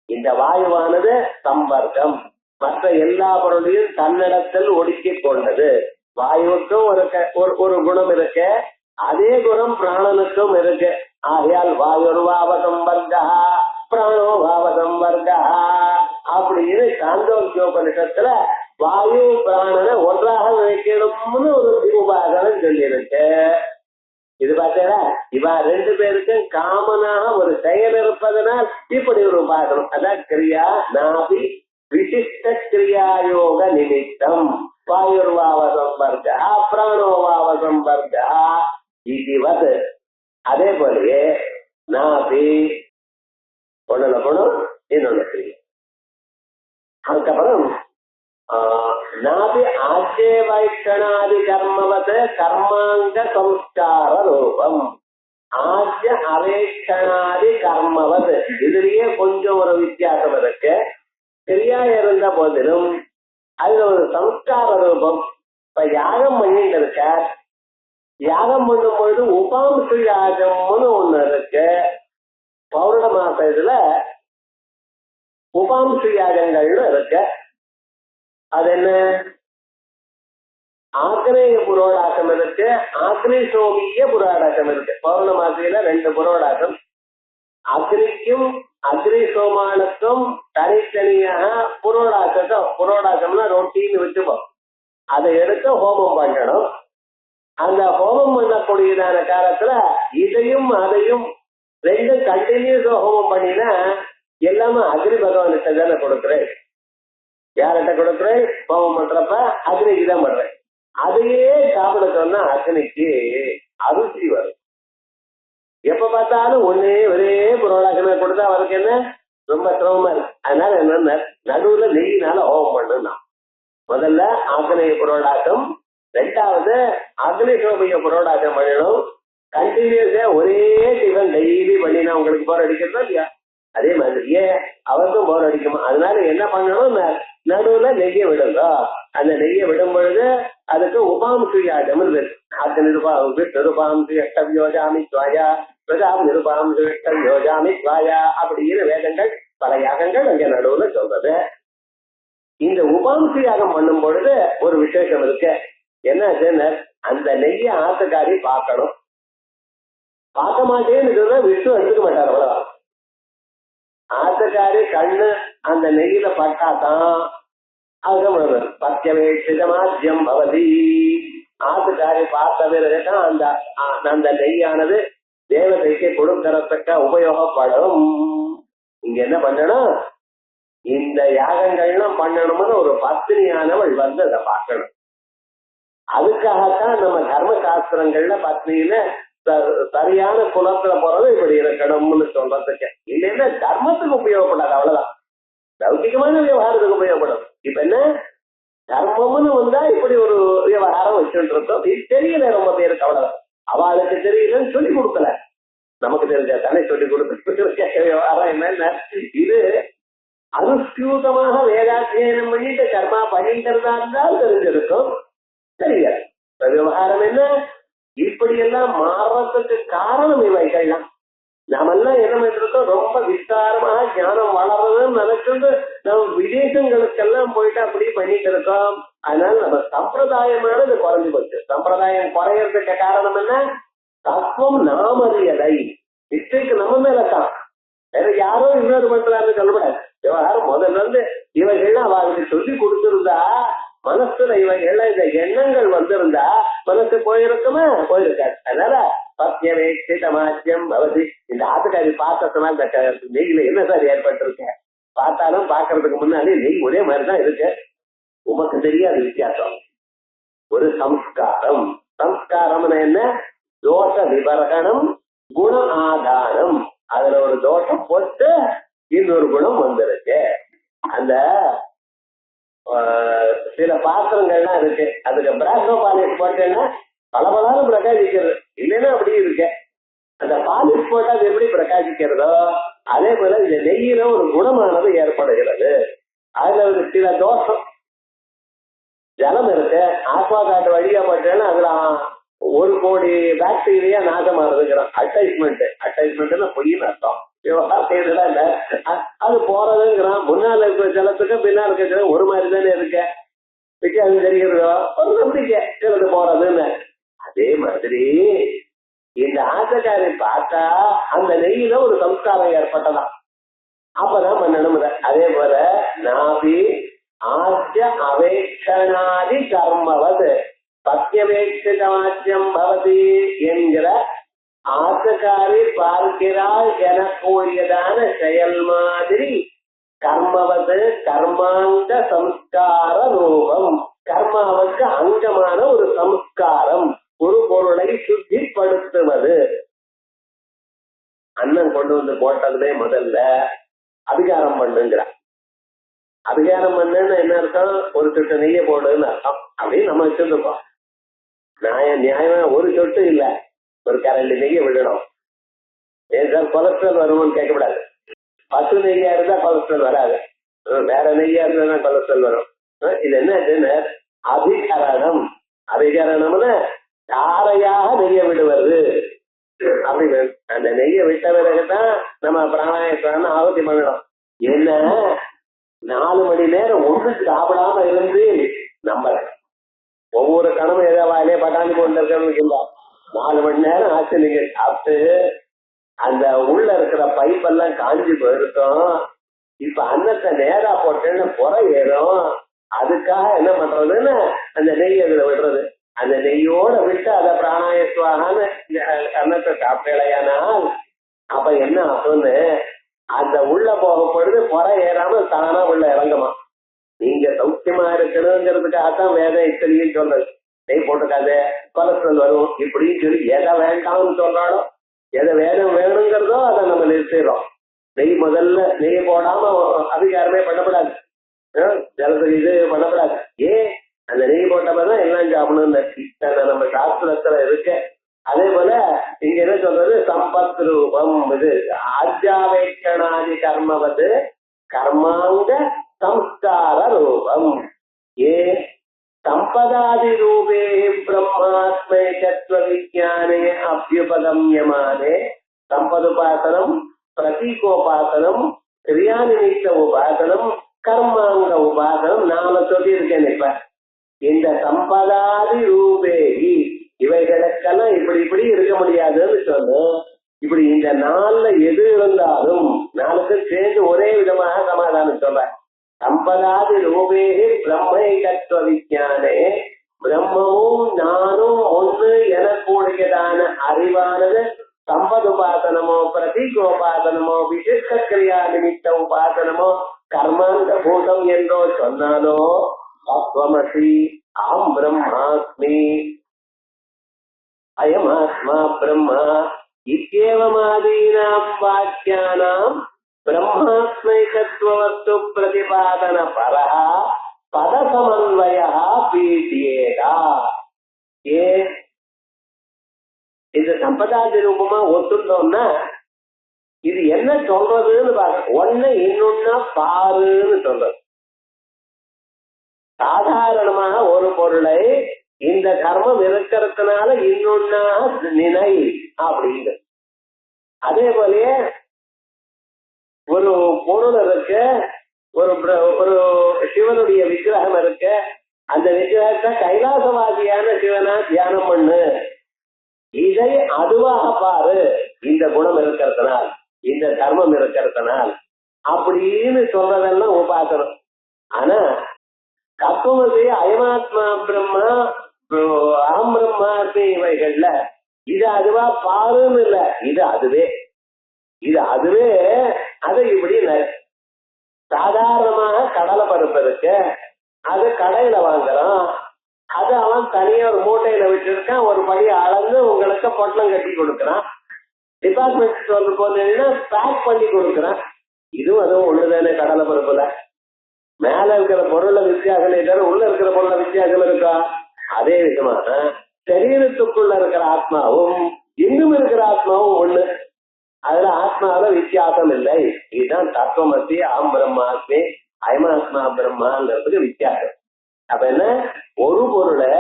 இந்த வாயுவானது சம்பர்க்கம், மற்ற எல்லா பொருளையும் தன்னிடத்தில் ஒடுக்கி கொண்டது. வாயுவுக்கும் ஒரு குணம் இருக்கு, அதே குணம் பிராணனுக்கும் இருக்கு. ஆகையால் வாயுர்வாவசம்வர்கா பிராணோவாவசம்வர்கா அப்படின்னு சாந்தோக்கியோபனிஷத்துல வாயு பிராணனை ஒன்றாக வைக்கணும்னு ஒரு உபாசனம் சொல்லியிருக்கு. இது பார்த்தா இவா ரெண்டு பேருக்கும் காமனாக ஒரு செயல் இருப்பதனால் இப்படி ஒரு உபாசனம். அதான் கிரியா நாபி விசிஷ்ட கிரியாயோக நிமித்தம் வாயுர்வாவசம்வர்கா பிராணோவாவசம்வர்கா இதுவது. அதே போலயே நாபி ஒண்ணுல போனோம், இன்னொன்னு கிரியா. அதுக்கப்புறம் நாபி ஆஜ்ய வைஷணாதி கர்மவத் கர்மாங்க சம்ஸ்கார ரூபம். ஆஜ்ய அவேஷணாதி கர்மவத் இதுலயே கொஞ்சம் ஒரு வித்தியாசம் இருக்கு. கிரியா இருந்த போதிலும் அதுல ஒரு சம்ஸ்கார ரூபம். இப்ப யாகம் பண்ணிட்டு இருக்க, யாகம் பண்ணும் பொழுது உபாம்சு யாகம்னு ஒண்ணு இருக்கு. பௌர்ண மாச இதுல உபாம்சு யாகங்கள்னு இருக்கு. அது என்ன? ஆக்னேய புரோடாசம் இருக்கு, ஆக்னேசோமிய புரோடாசம் இருக்கு. பௌர்ண மாசையில 2 புரோடாசம். அக்னிக்கும் அக்னி சோமானுக்கும் தனித்தனியாக புரோடாசம்னா ரொட்டின்னு வச்சுப்போம். அதை எடுத்து ஹோமம் பண்ணணும். அந்த ஹோமம் பண்ணக்கூடியதான காலத்துல இதையும் அதையும் ரெண்டும் கண்டினியூஸ் ஹோமம் பண்ணினா எல்லாமே அக்னி பகவான்கிட்ட தானே கொடுக்குறேன். யார்கிட்ட கொடுக்குறேன்? ஹோமம் பண்றப்ப அக்னிக்கு தான் பண்றேன். அதையே சாப்பிட சொன்னா அக்னிக்கு அருசி வரும். எப்ப பார்த்தாலும் ஒரே புரோடாசமே கொடுத்தா அவருக்கு என்ன ரொம்ப சிரமமா இருக்கு. அதனால என்ன நடுவுல நெய்யினால ஹோமம் பண்ணுனா முதல்ல ஆக்னேய புரோடாசம், ரெண்டாவது அக்னிசோபிய புரோடாசம் பண்ணணும். கண்டினியூஸா ஒரே டிஃபன் டெய்லி பண்ணினா உங்களுக்கு போர் அடிக்கிறதா இல்லையா? அதே மாதிரியே அவருக்கும் போர் அடிக்குமா? அதனால என்ன பண்ணணும், நடுவுல நெய்ய விடுங்க. அந்த நெய்ய விடும் பொழுது அதுக்கு உபாம்சுயாஜம் அப்படின்னு வேதங்கள் பல யாகங்கள் அங்க நடுவுல சொல்றது. இந்த உபாம்சு யாகம் பண்ணும் பொழுது ஒரு விசேஷம் இருக்கு. என்ன, அந்த நெய்ய ஆத்துக்காரி பார்க்கணும். பார்க்க மாட்டேன்னு சொன்னா விஷ்ணு எடுத்துக்க மாட்டார். அவ்வளவுதான். ஆத்துக்காரி கண்ணு அந்த நெய்யில பட்டாதான் அது பத்தியவேட்சிதமாத்தியம் பவதி. ஆத்துக்காரி பார்த்த பிறகுதான் அந்த நெய்யானது தேவதைக்கு கொடுக்கறதுக்கு உபயோகப்படும். இங்க என்ன பண்ணணும், இந்த யாகங்கள்லாம் பண்ணணும்னு ஒரு பத்னியானவள் வந்து அதை பார்க்கணும். அதுக்காகத்தான் நம்ம தர்ம சாஸ்திரங்கள்ல பத்னியில சரியான குலத்துல போறது இப்படி இருக்கணும்னு சொல்றதுக்கு. இல்லைன்னா தர்மத்துக்கு உபயோகப்படாது. அவ்வளவுதான். லௌகிகமான விவகாரத்துக்கு உபயோகப்படும். இப்ப என்ன தர்மம்னு வந்தா இப்படி ஒரு விவகாரம் வச்சுட்டு இருக்கோம். இது தெரியல ரொம்ப பேருக்கு. அவ்வளவுதான். அவளுக்கு தெரியலன்னு சொல்லி கொடுக்கல, நமக்கு தெரிஞ்ச தானே சொல்லி கொடுக்க விவகாரம் என்னன்னா இது அனுஷ்டியூதமாக வேதாத்தியனம் பண்ணிட்டு கர்மா பண்ணிக்கிறதா இருந்தால் தெரிஞ்சிருக்கும். தெரியாது. விவகாரம் என்ன இப்படி எல்லாம் மாறுறதுக்கு காரணம் இவைகள்லாம். நாமெல்லாம் என்ன பண்ணிருக்கோம், ரொம்ப விஸ்தாரமாக ஞானம் வளர்றதுன்னு நினைச்சிட்டு நம்ம விதேசங்களுக்கெல்லாம் போயிட்டு அப்படி பண்ணிட்டு இருக்கோம். அதனால நம்ம சம்பிரதாயமானது குறைஞ்சு போச்சு. சம்பிரதாயம் குறையறதுக்கு காரணம் என்ன, தத்துவம் நாமறியலை. மிஸ்டேக் நம்ம மேலதான், வேற யாரோ இன்னொரு பண்றாருன்னு சொல்லப்படாது. விவகாரம் முதல்ல இருந்து இவைகள்லாம் அவருக்கு சொல்லி கொடுத்திருந்தா மனசுல இவைகள்லாம் இந்த எண்ணங்கள் வந்திருந்தா மனசு போயிருக்குமா? போயிருக்காது. அதனால பத்தியவேட்சிதமாத்தியம் பவதி. இந்த ஆத்துக்காரி பார்த்ததுனால இந்த நெய்யில என்ன சார் ஏற்பட்டிருக்க? பார்த்தாலும் பார்க்கறதுக்கு முன்னாலே நெய் ஒரே மாதிரிதான் இருக்கு. உமக்கு தெரியாது வித்தியாசம். ஒரு சம்ஸ்காரம். சம்ஸ்காரம்னு என்ன, தோஷ விவரணம் குண ஆதாரம். அதுல ஒரு தோஷம் போட்டு இன்னொரு குணம் வந்திருக்கு. அந்த சில பாத்திரங்கள்லாம் இருக்கு, அதுக்கு பிராசோ பாலிஷ் போட்டேன்னா பலபலாலும் பிரகாசிக்கிறது. இல்லைன்னா அப்படி இருக்கு. அந்த பாலிஷ் போட்டா அது எப்படி பிரகாசிக்கிறதோ அதே போல இந்த நெய்யில ஒரு குணமானது ஏற்படுகிறது. அதுல ஒரு சில தோஷம், ஜலம் இருக்கு, ஆக்வா காட்டு வழியா போட்டேன்னா அதுல 1 கோடி பாக்டீரியா நாசமானதுங்கிறான். அட்டைஸ்மெண்ட் பொய்ன்னு அர்த்தம். அது போறதுங்கிறான். முன்னால இருக்கிற ஜலத்துக்கு பின்னால இருக்கிற ஜலம் ஒரு மாதிரி தானே இருக்க, வித்தியாசம் தெரிகிறதோ ஒரு நம்பிக்கை சிலது போறதுன்னு. அதே மாதிரி இந்த ஆசைக்காரி பார்த்தா அந்த நெய்யில ஒரு சம்ஸ்காரம் ஏற்பட்டதான். அப்பதான் பண்ணணும். அதே போல நாபி ஆத்ய அவேட்சணாதி கர்மவது பத்தியவேட்சிதமாத்தியம் பவதி என்கிற ஆசைக்காரி பார்க்கிறாள் எனக்கூடியதான செயல் மாதிரி கர்மவது கர்மாங்க சம்ஸ்கார ரூபம். கர்மாவுக்கு அங்கமான ஒரு சம்ஸ்காரம், ஒரு பொருளை சுத்திப்படுத்துவது. அண்ணன் கொண்டு வந்து போட்டதுமே முதல்ல அபிகாரம் பண்ணுங்கிறான். அபிகாரம் பண்ணுன்னு என்ன அர்த்தம், ஒரு சொட்டு நெய்ய போடுன்னு அர்த்தம். அப்படின்னு நம்ம வச்சிருக்கோம். நியாயமா ஒரு சொட்டு இல்ல, ஒரு கரண்டி நெய்ய விடணும். ஏன் சார் கொலஸ்ட்ரால் வரும்னு கேட்கக்கூடாது. பசு நெய்யா இருந்தா கொலஸ்ட்ரால் வராது, வேற நெய்யா இருந்தா கொலஸ்ட்ரால் வரும். இது என்ன அபிகரணம். அபிகரணம்னு தாரையாக நெய்ய விடுவது. அப்படி அந்த நெய்ய விட்ட பிறகுதான் நம்ம பிராணாயாமம் ஆவத்தி பண்ணணும். என்ன 4 மணி நேரம் ஒன்று சாப்பிடாம இருந்து நம்ம ஒவ்வொரு கணமும் ஏதோ வாயிலே பட்டாணி கொண்டு இருக்கணும். 4 மணி நேரம் ஆச்சு நீங்க சாப்பிட்டு அந்த உள்ள இருக்கிற பைப்பெல்லாம் காஞ்சி போயிருக்கும். இப்ப அன்னத்தை நேரா போட்டேன்னு புறை ஏறும். அதுக்காக என்ன பண்றதுன்னு அந்த நெய் அதுல விடுறது. அந்த நெய்யோட விட்டு அதை பிராணாயசுவாகான்னு அன்னத்தை சாப்பிடலையானால் அப்ப என்ன ஆகும்னு அந்த உள்ள போகப்படுது புறை ஏறாம தானா உள்ள இறங்குமா. நீங்க சௌக்கியமா இருக்கணுங்கிறதுக்காகத்தான் வேதம் இத்தனையும் சொல்றது. நெய் போட்டுக்காது, கொலஸ்ட்ரால் வரும் இப்படின்னு சொல்லி எதை வேண்டாம்னு சொல்றாலும் எதை வேணும் வேணுங்கிறதோ அதை நம்ம நிறுத்திடுறோம். நெய் முதல்ல நெய் போடாம அதிகாரமே பண்ணப்படாது, ஜலத்துக்கு இது பண்ணப்படாது. ஏன் அந்த நெய் போட்டப்பதான் எல்லாம் சாப்பிடணும்னு நம்ம சாஸ்திரத்துல இருக்கு. அதே போல இங்க என்ன சொல்றது, சம்பத் ரூபம் இது ஆஜாவேட்சணாதி கர்மவது கர்மாங்க சம்ஸ்கார ரூபம். ஏ சம்பதாதி ரூபே பிரம்மாத்மேகத்வ விஞ்ஞானே அபியுபகம்யமானே சம்பதுபாசனம் பிரதீகோபாசனம் கிரியாநிமித்த உபாசனம் கர்மாங்க உபாசனம் நாம சொல்லி இருக்கேன். இப்ப இந்த சம்பதாதி ரூபேகி இவைகளுக்கெல்லாம் இப்படி இப்படி இருக்க முடியாதுன்னு சொல்லு. இப்படி இந்த நாள்ல எது இருந்தாலும் நாளுக்கு சேர்ந்து ஒரே விதமாக சமாதானம் சொல்ற. சம்பதாதி ரூபேகி பிரம்மைகத்வ விஞ்ஞானே பிரம்மமும் நானும் ஒண்ணு எனக்கூடியதான அறிவானது சம்பதுபாசனமோ பிரதீகோபாசனமோ விசிஷ்ட கிரியா நிமித்த உபாசனமோ கர்மாந்த பூதம் என்றோ சொன்னாலோ தத்துவமசி ஆம் பிரம்மாஸ்மி அயமாத்மா பிரம்மா இத்யேவமாதீனாம் வாக்கியானாம் பிரம்மாஸ்மைகத்வவஸ்து பிரதிபாதன பரஹ பதசமன்வயः பீட்யேதா. ஏ இந்த சம்பதாதி ரூபமா ஒத்துட்டோம்னா இது என்ன சொல்றதுன்னு பாக்க, ஒன்னு இன்னொன்னா பாருன்னு சொல்றது. சாதாரணமாக ஒரு பொருளை இந்த கர்மம் இருக்கிறதுனால இன்னொன்னா நினை அப்படிங்க. அதே போலயே ஒரு பொருள் இருக்கு, ஒரு சிவனுடைய விக்கிரகம் இருக்கு, அந்த விக்கிரகத்தை கைலாசவாதியான சிவனா தியானம் பண்ணு, இதை அதுவாக பாரு, இந்த குணம் இருக்கிறதுனால் இந்த தர்மம் இருக்கிறதுனால் அப்படின்னு சொல்றதெல்லாம் உபாசனம். ஆனா தத்துவத்தை அயமாத்மா பிரம்மா அகம் பிரம்மாஸ்மி இவைகள்ல இது அதுவா பாருன்னு இல்ல, இது அதுவே அதை இப்படி சாதாரணமாக கடலை பருப்பு இருக்கு, அது கடையில வாங்குறான், அது அவன் தனியா ஒரு மூட்டையில விட்டுருக்கான், ஒரு படி அளந்து உங்களுக்கு பொட்டலம் கட்டி கொடுக்குறான், டிபார்ட்மெண்ட் ஸ்டோர் போனீங்கன்னா பேக் பண்ணி கொடுக்குறான். இதுவும் அதுவும் ஒண்ணுதானே கடலை பருப்புல. மேல இருக்கிற பொருளை வித்தியாசம் தவிர உள்ள இருக்கிற பொருளை வித்தியாசம் இருக்கா? அதே விதமான சரீரத்துக்குள்ள இருக்கிற ஆத்மாவும் இன்னும் இருக்கிற ஆத்மாவும் ஒண்ணு, அதுல ஆத்மாவில வித்தியாசம் இல்லை. இதுதான் தத்துவமசி ஆம் பிரம்மாஸ்மி அயமாத்மா பிரம்மாங்கிறதுக்கு வித்தியாசம். அப்ப என்ன, ஒரு பொருளை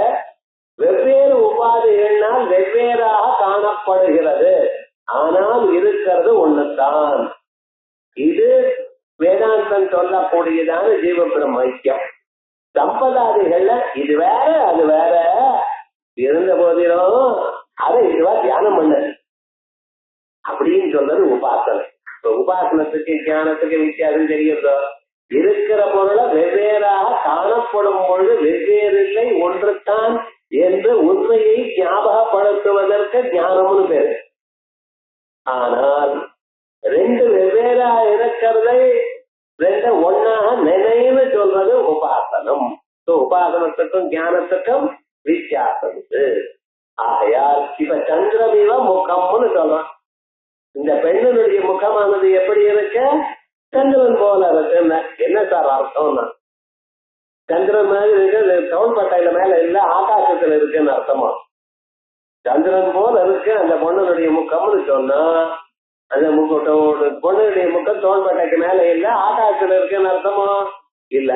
வெவ்வேறு உபாதைகள்னால் வெவ்வேறாக காணப்படுகிறது, ஆனால் இருக்கிறது ஒண்ணுதான். இது வேதாந்தம் சொல்லக்கூடியதான ஜீவ பிரம்ம ஐக்கியம். சம்பதாதிகள்ல இது வேற அது வேற இருந்த போதிலும் அதை இதுவா தியானம் பண்ணு அப்படின்னு சொல்றது உபாசனை. இப்ப உபாசனத்துக்கு ஞானத்துக்கு வித்தியாசம் தெரியுதோ? இருக்கிற பொருளை வெவ்வேறாக காணப்படும் பொழுது வெவ்வேறு இல்லை ஒன்றுதான் என்று உண்மையை ஞாபகப்படுத்துவதற்கு ஞானம்னு பேரு. ஆனால் ரெண்டு வெவ்வேறா இருக்கிறதை ரெண்டு ஒன்னாக நினைவு சொல்றது உபாசனம். உபாசனத்துக்கும் ஞானத்துக்கும் வித்தியாசம் இருக்கு. ஆகையால் இப்ப சந்திரமிவ முகம்னு சொல்றான். இந்த பெண்ணுடைய முகமானது எப்படி இருக்கு? சந்திரன் போல இருக்கு. என்ன சார் அர்த்தம்னா, சந்திரன் மாதிரி இருக்கு, தோள்பட்டையில மேல இல்ல ஆகாசத்துல இருக்குன்னு அர்த்தமா? சந்திரன் போல இருக்கு அந்த பொண்ணுடைய முகம்னு சொன்னா, அந்த பொண்ணுடைய முகம் தோள்பட்டைக்கு மேல இல்ல ஆகாசத்துல இருக்குன்னு அர்த்தமா? இல்ல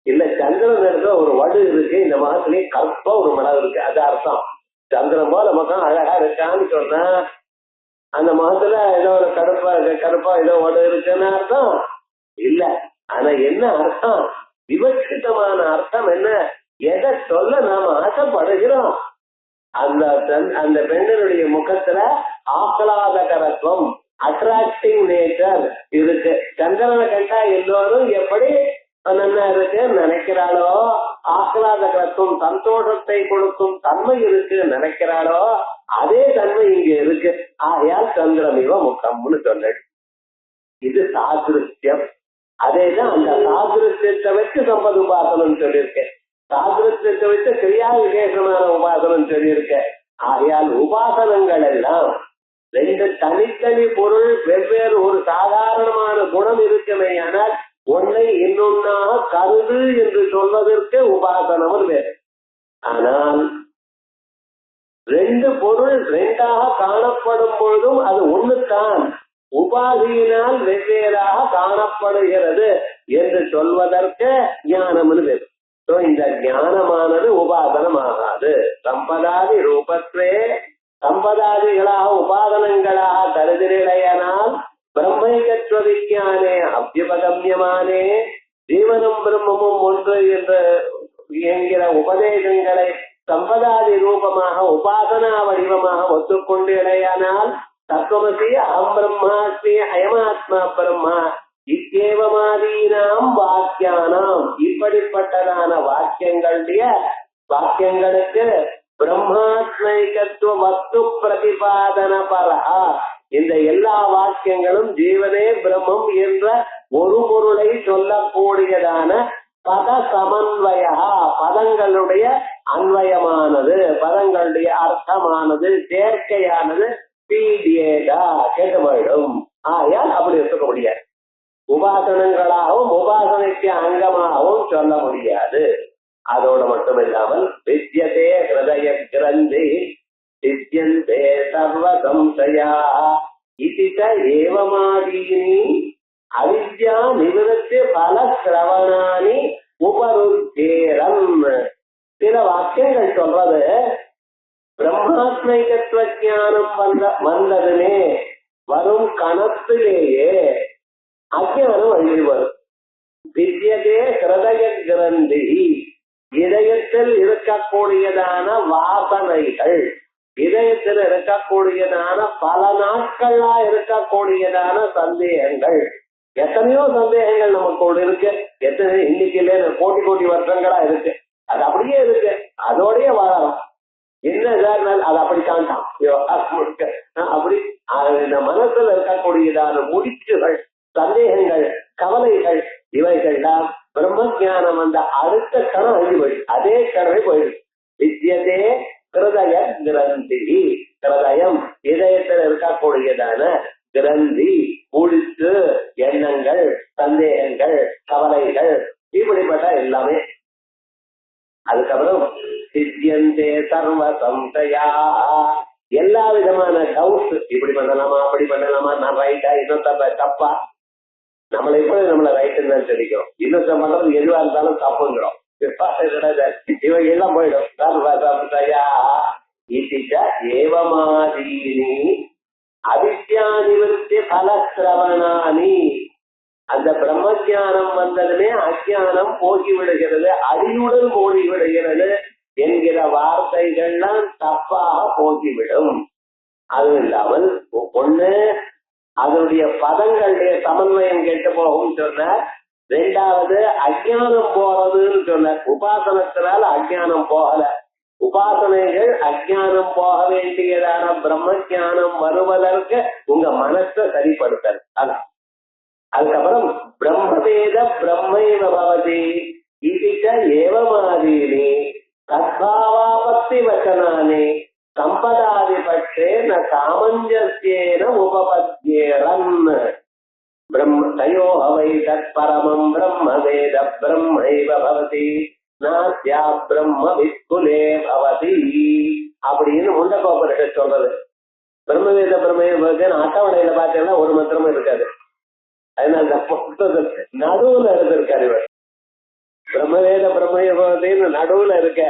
இல்ல, சந்திரன் இடத்துல ஒரு வடு இருக்கு, இந்த முகத்திலேயே கருப்பா ஒரு மடம் இருக்கு, அது அர்த்தம். சந்திரன் போல முகம் அழகா இருக்கான்னு சொன்னா அந்த முகத்துல ஏதோ ஒரு கருப்பா ஏதோ வடு இருக்குன்னு அர்த்தம் இல்ல. ஆனா என்ன அர்த்தம்? விவட்சிதமான அர்த்தம் என்ன? எதை சொல்ல நாம ஆசைப்படுகிறோம்? அந்த பெண்ணினுடைய முகத்துல ஆஹ்லாதகரத்துவம், அட்ராக்டிவ் நேச்சர் இருக்கு. சந்திரனை கண்டா எல்லோரும் எப்படி நல்லா இருக்கு நினைக்கிறாளோ, ஆஹ்லாதகரத்துவம் சந்தோஷத்தை கொடுக்கும் தன்மை இருக்கு நினைக்கிறாளோ, அதே தன்மை இங்க இருக்கு. ஆகையால் சந்திரமிவ முகம்னு சொன்ன. இது சாதிருஷ்யம். அதேதான் அந்த சாதிருஷ்யத்தை வச்சு சம்பத் உபாசனம் சொல்லியிருக்கேன். சாதிருஷ்யத்தை வச்சு கிரியா விசேஷமான உபாசனம் சொல்லியிருக்கேன். ஆகையால் உபாசனங்கள் எல்லாம் ரெண்டு தனித்தனி பொருள், வெவ்வேறு ஒரு சாதாரணமான குணம் இருக்குமே, ஆனால் ஒன்னை இன்னொன்னாக கருது என்று சொல்வதற்கு உபாசனம் வேறு. ஆனால் ரெண்டு பொருள் ரெண்டாக காணப்படும் பொழுதும் அது ஒண்ணுத்தான், உபாதியினால் வெவ்வேறாக காணப்படுகிறது என்று சொல்வதற்கு ஞானம் வேறு. இந்த ஞானமானது உபாசனமாகாது. சம்பதாதி ரூபத்வே சம்பதாதிகளாக உபாதனங்களாக கருதினால் பிரம்மைகத்துவ விஞ்ஞானே அபியுபகமியமானே ஜீவனும் பிரம்மமும் ஒன்று என்று என்கிற உபதேசங்களை சம்பதாதி ரூபமாக உபாசனா வடிவமாக ஒத்துக்கொண்டு இடையானால் தத்துவமசி அகம் பிரம்மாஸ்மி அயமாத்மா பிரம்மா இத்தேவமாதீனாம் வாக்கியானாம், இப்படிப்பட்டதான வாக்கியங்களுக்கு பிரம்மாத்மைகத்துவ வஸ்து பிரதிபாதன பரஹா, இந்த எல்லா வாக்கியங்களும் ஜீவனே பிரம்மம் என்ற ஒரு பொருளை சொல்லக்கூடியதான பத சமன்வய, பதங்களுடைய அன்வயமானது, பதங்களுடைய அர்த்தமானது, சேர்க்கையானது பீடியேடா கேட்டு போயிடும். ஆயால் அப்படி இருக்க முடியாது. உபாசனங்களாகவும் உபாசனைக்கு அங்கமாகவும் சொல்ல முடியாது. அதோட மட்டும் இல்லாமல் வித்யதே ஹிருதய கிரந்தி சித்யந்தே சர்வ சம்சயா இதித ஏவமாதீனி அவித்யா நிவர்த்தி பல சிரவணானி உபருத்தேரம். சில வாக்கியங்கள் சொல்றது பிரம்மாத்மைகத்துவ ஞானம் வந்ததுமே வரும் கணத்திலேயே அஜ்ஞானம் அழிவு வரும். வித்யதே ஹிருதய கிரந்தி, இதயத்தில் இருக்கக்கூடியதான வாசனைகள், இதயத்தில் இருக்கக்கூடியதான பல நாட்களா இருக்கக்கூடியதான சந்தேகங்கள், எத்தனையோ சந்தேகங்கள் நமக்கு இருக்கு. எத்தனை இன்னைக்கு இல்ல, கோடி வருஷங்களா இருக்கு. அது அப்படியே இருக்கு, அதோடய வாழலாம். என்ன அது அப்படித்தான் அப்படி இந்த மனசுல இருக்கக்கூடியதான முடிச்சுகள், சந்தேகங்கள், கவலைகள், இவைகள்லாம் பிரம்ம ஜானம் அந்த அடுத்த கணம் அழிஞ்சு போயிடுது, அதே கணமே போயிடுது. வித்யதே ஹிருதய கிரந்தி, ஹிருதயம் இதயத்தில் இருக்கக்கூடியதான கிரந்தி, முடிச்சு, எண்ணங்கள், சந்தேகங்கள், கவலைகள், இப்படிப்பட்ட எல்லாமே. அதுக்கப்புறம் சித்தியந்தே சர்வ சம்சயா, எல்லா விதமான டவுட்ஸ், இப்படி பண்ணலாமா அப்படி பண்ணலாமா, நான் ரைட்டா இன்னொருத்த தப்பா, நம்மளை இப்ப நம்மள ரைட்டுன்னு தெரிவிக்கிறோம், இன்னொருத்த பண்றது எதுவா இருந்தாலும் தப்புங்கிறோம், இவங்க எல்லாம் போயிடும். சர்வ சம்சயா இதிச்ச ஏவமாதீனி அவித்யா நிவர்த்தி பலசிரவணானி, அந்த பிரம்மஜானம் வந்ததுமே அஜானம் போகி விடுகிறது, அறிவுடன் போகி விடுகிறது என்கிற வார்த்தைகள்லாம் தப்பாக போகிவிடும். அதுவும் இல்லாமல் ஒண்ணு அதனுடைய பதங்களுடைய சமன்வயம் கெட்டு போகும் சொன்னார். ரெண்டாவது அஜானம் போறதுன்னு சொன்னார். உபாசனத்தினால அஜானம் போகல, உபாசனைகள் அஜானம் போக வேண்டியதான பிரம்மஜானம் வருவதற்கு உங்க மனசை சரிப்படுத்தல். அதான். அதுக்கப்புறம் பிரம்மவேத பிரம்மைவ பவதி இதிச்ச ஏவமாதீனி தத்பாவாபத்தி வச்சனானி சம்பதாதிபட்சேன சாமஞ்சஸ்யேன உபபத்யேரன். தயோஹ வை தத்பரமம் பிரம்மவேத பிரம்மைவ பவதி நாஸ்யா பிரம்ம வித்குலே பவதி அப்படின்னு முண்டகோபனிஷ சொல்றது. பிரம்மவேத பிரம்மைவ பவதின்னு அட்டவணையில பார்த்தீங்கன்னா ஒரு மந்திரமும் இருக்காது. அதனால நடுவுல இருந்திருக்காரு இவர். பிரம்மவேத பிரம்மன்னு நடுவுல இருக்க,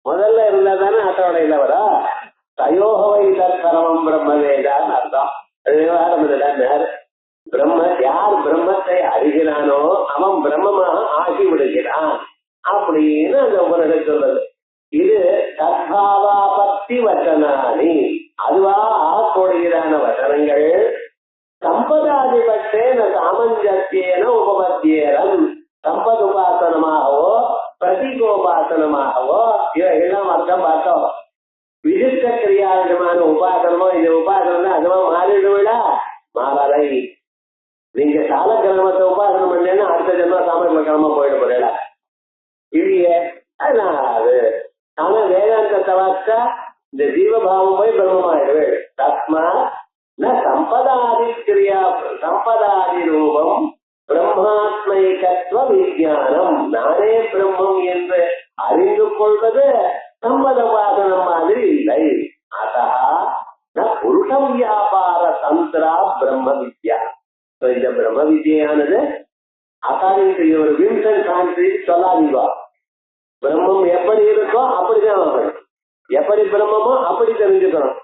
முதல்ல இருந்தா தானே அட்டவணையில வரா. தயோகவை தற்கரமம் பிரம்மவேதான்னு அர்த்தம். பிரம்ம யார் பிரம்மத்தை அறிகிறானோ அவன் பிரம்மமாக ஆகி விடுகிறான் அப்படின்னு அந்த உபனிஷத் சொல்றது. இது தத்பாவாபத்தி வச்சனானி, அதுவா ஆகக்கூடியதான வசனங்கள் சம்பதாதிபட்டேன சாமஞ்சத்தியேன உபபத்தியேரம் சம்பத் உபாசனமாகவோ பிரதீகோபாசனமாகவோ இவைகள்லாம் அர்த்தம் பார்த்தோம். விசிஷ்ட கிரியாவிதமான உபாசனமோ இந்த உபாசனம் தான் அதுவா மாறிடுவிடா மாறலை. நீங்க சால கிரமத்தை உபாசனம் பண்ணேன்னா அடுத்த ஜென்மா சாமர்ல கிரமம் போயிட போறா இல்லையே. அதனால அது ஆனா வேதாந்தத்தை வாசிச்சா இந்த ஜீவபாவம் போய் பிரம்மமாயிடுவே. தஸ்மா சம்பதாதி கிரியா சம்பதாதி ரூபம் பிரம்மாத்மைகத்துவ விஞ்ஞானம். நானே பிரம்மம் என்று அறிந்து கொள்வது சம்பதவாதனம் மாதிரி இல்லை. அதா புருஷ வியாபார தந்திரா பிரம்ம வித்யா. இந்த பிரம்ம வித்யானது அகாடமிக்கு ஒரு வின்சென்ட் பிரான்சிஸ் சொல்லாதீவா. பிரம்மம் எப்படி இருக்கோ அப்படிதான் ஆகணும். எப்படி பிரம்மமோ அப்படி தெரிஞ்சுக்கணும்.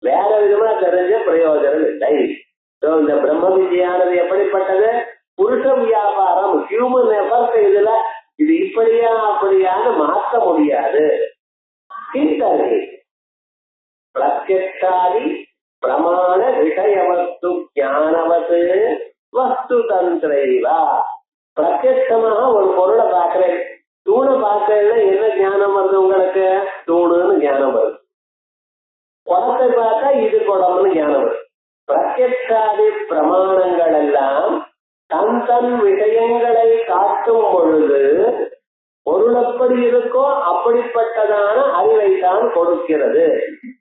வேற விதமா தெரிஞ்ச பிரயோஜனம் இல்லை. இந்த பிரம்ம வித்யானது எப்படிப்பட்டது? புருஷ வியாபாரம், ஹியூமன் எஃபர்ட். இதுல இது இப்படியா அப்படியான்னு மாற்ற முடியாது. பிரத்யக்ஷாதி பிரமாண விஷய வஸ்து ஞானவத்து வஸ்து தந்திரைவா. பிரத்யட்சமாக ஒரு பொருளை பார்க்கிறேன், தூணை பார்க்கறதுல என்ன ஞானம் வருது உங்களுக்கு? தூணுன்னு ஞானம் வருது. குடத்தை பார்த்தா இது குடம்னு ஞானம் வருது. பிரத்யக்ஷாதி பிரமாணங்கள் எல்லாம் தன் தன் விஷயங்களை காட்டும் பொழுது பொருள் எப்படி இருக்கோ அப்படிப்பட்டதான அறிவை தான் கொடுக்கிறது.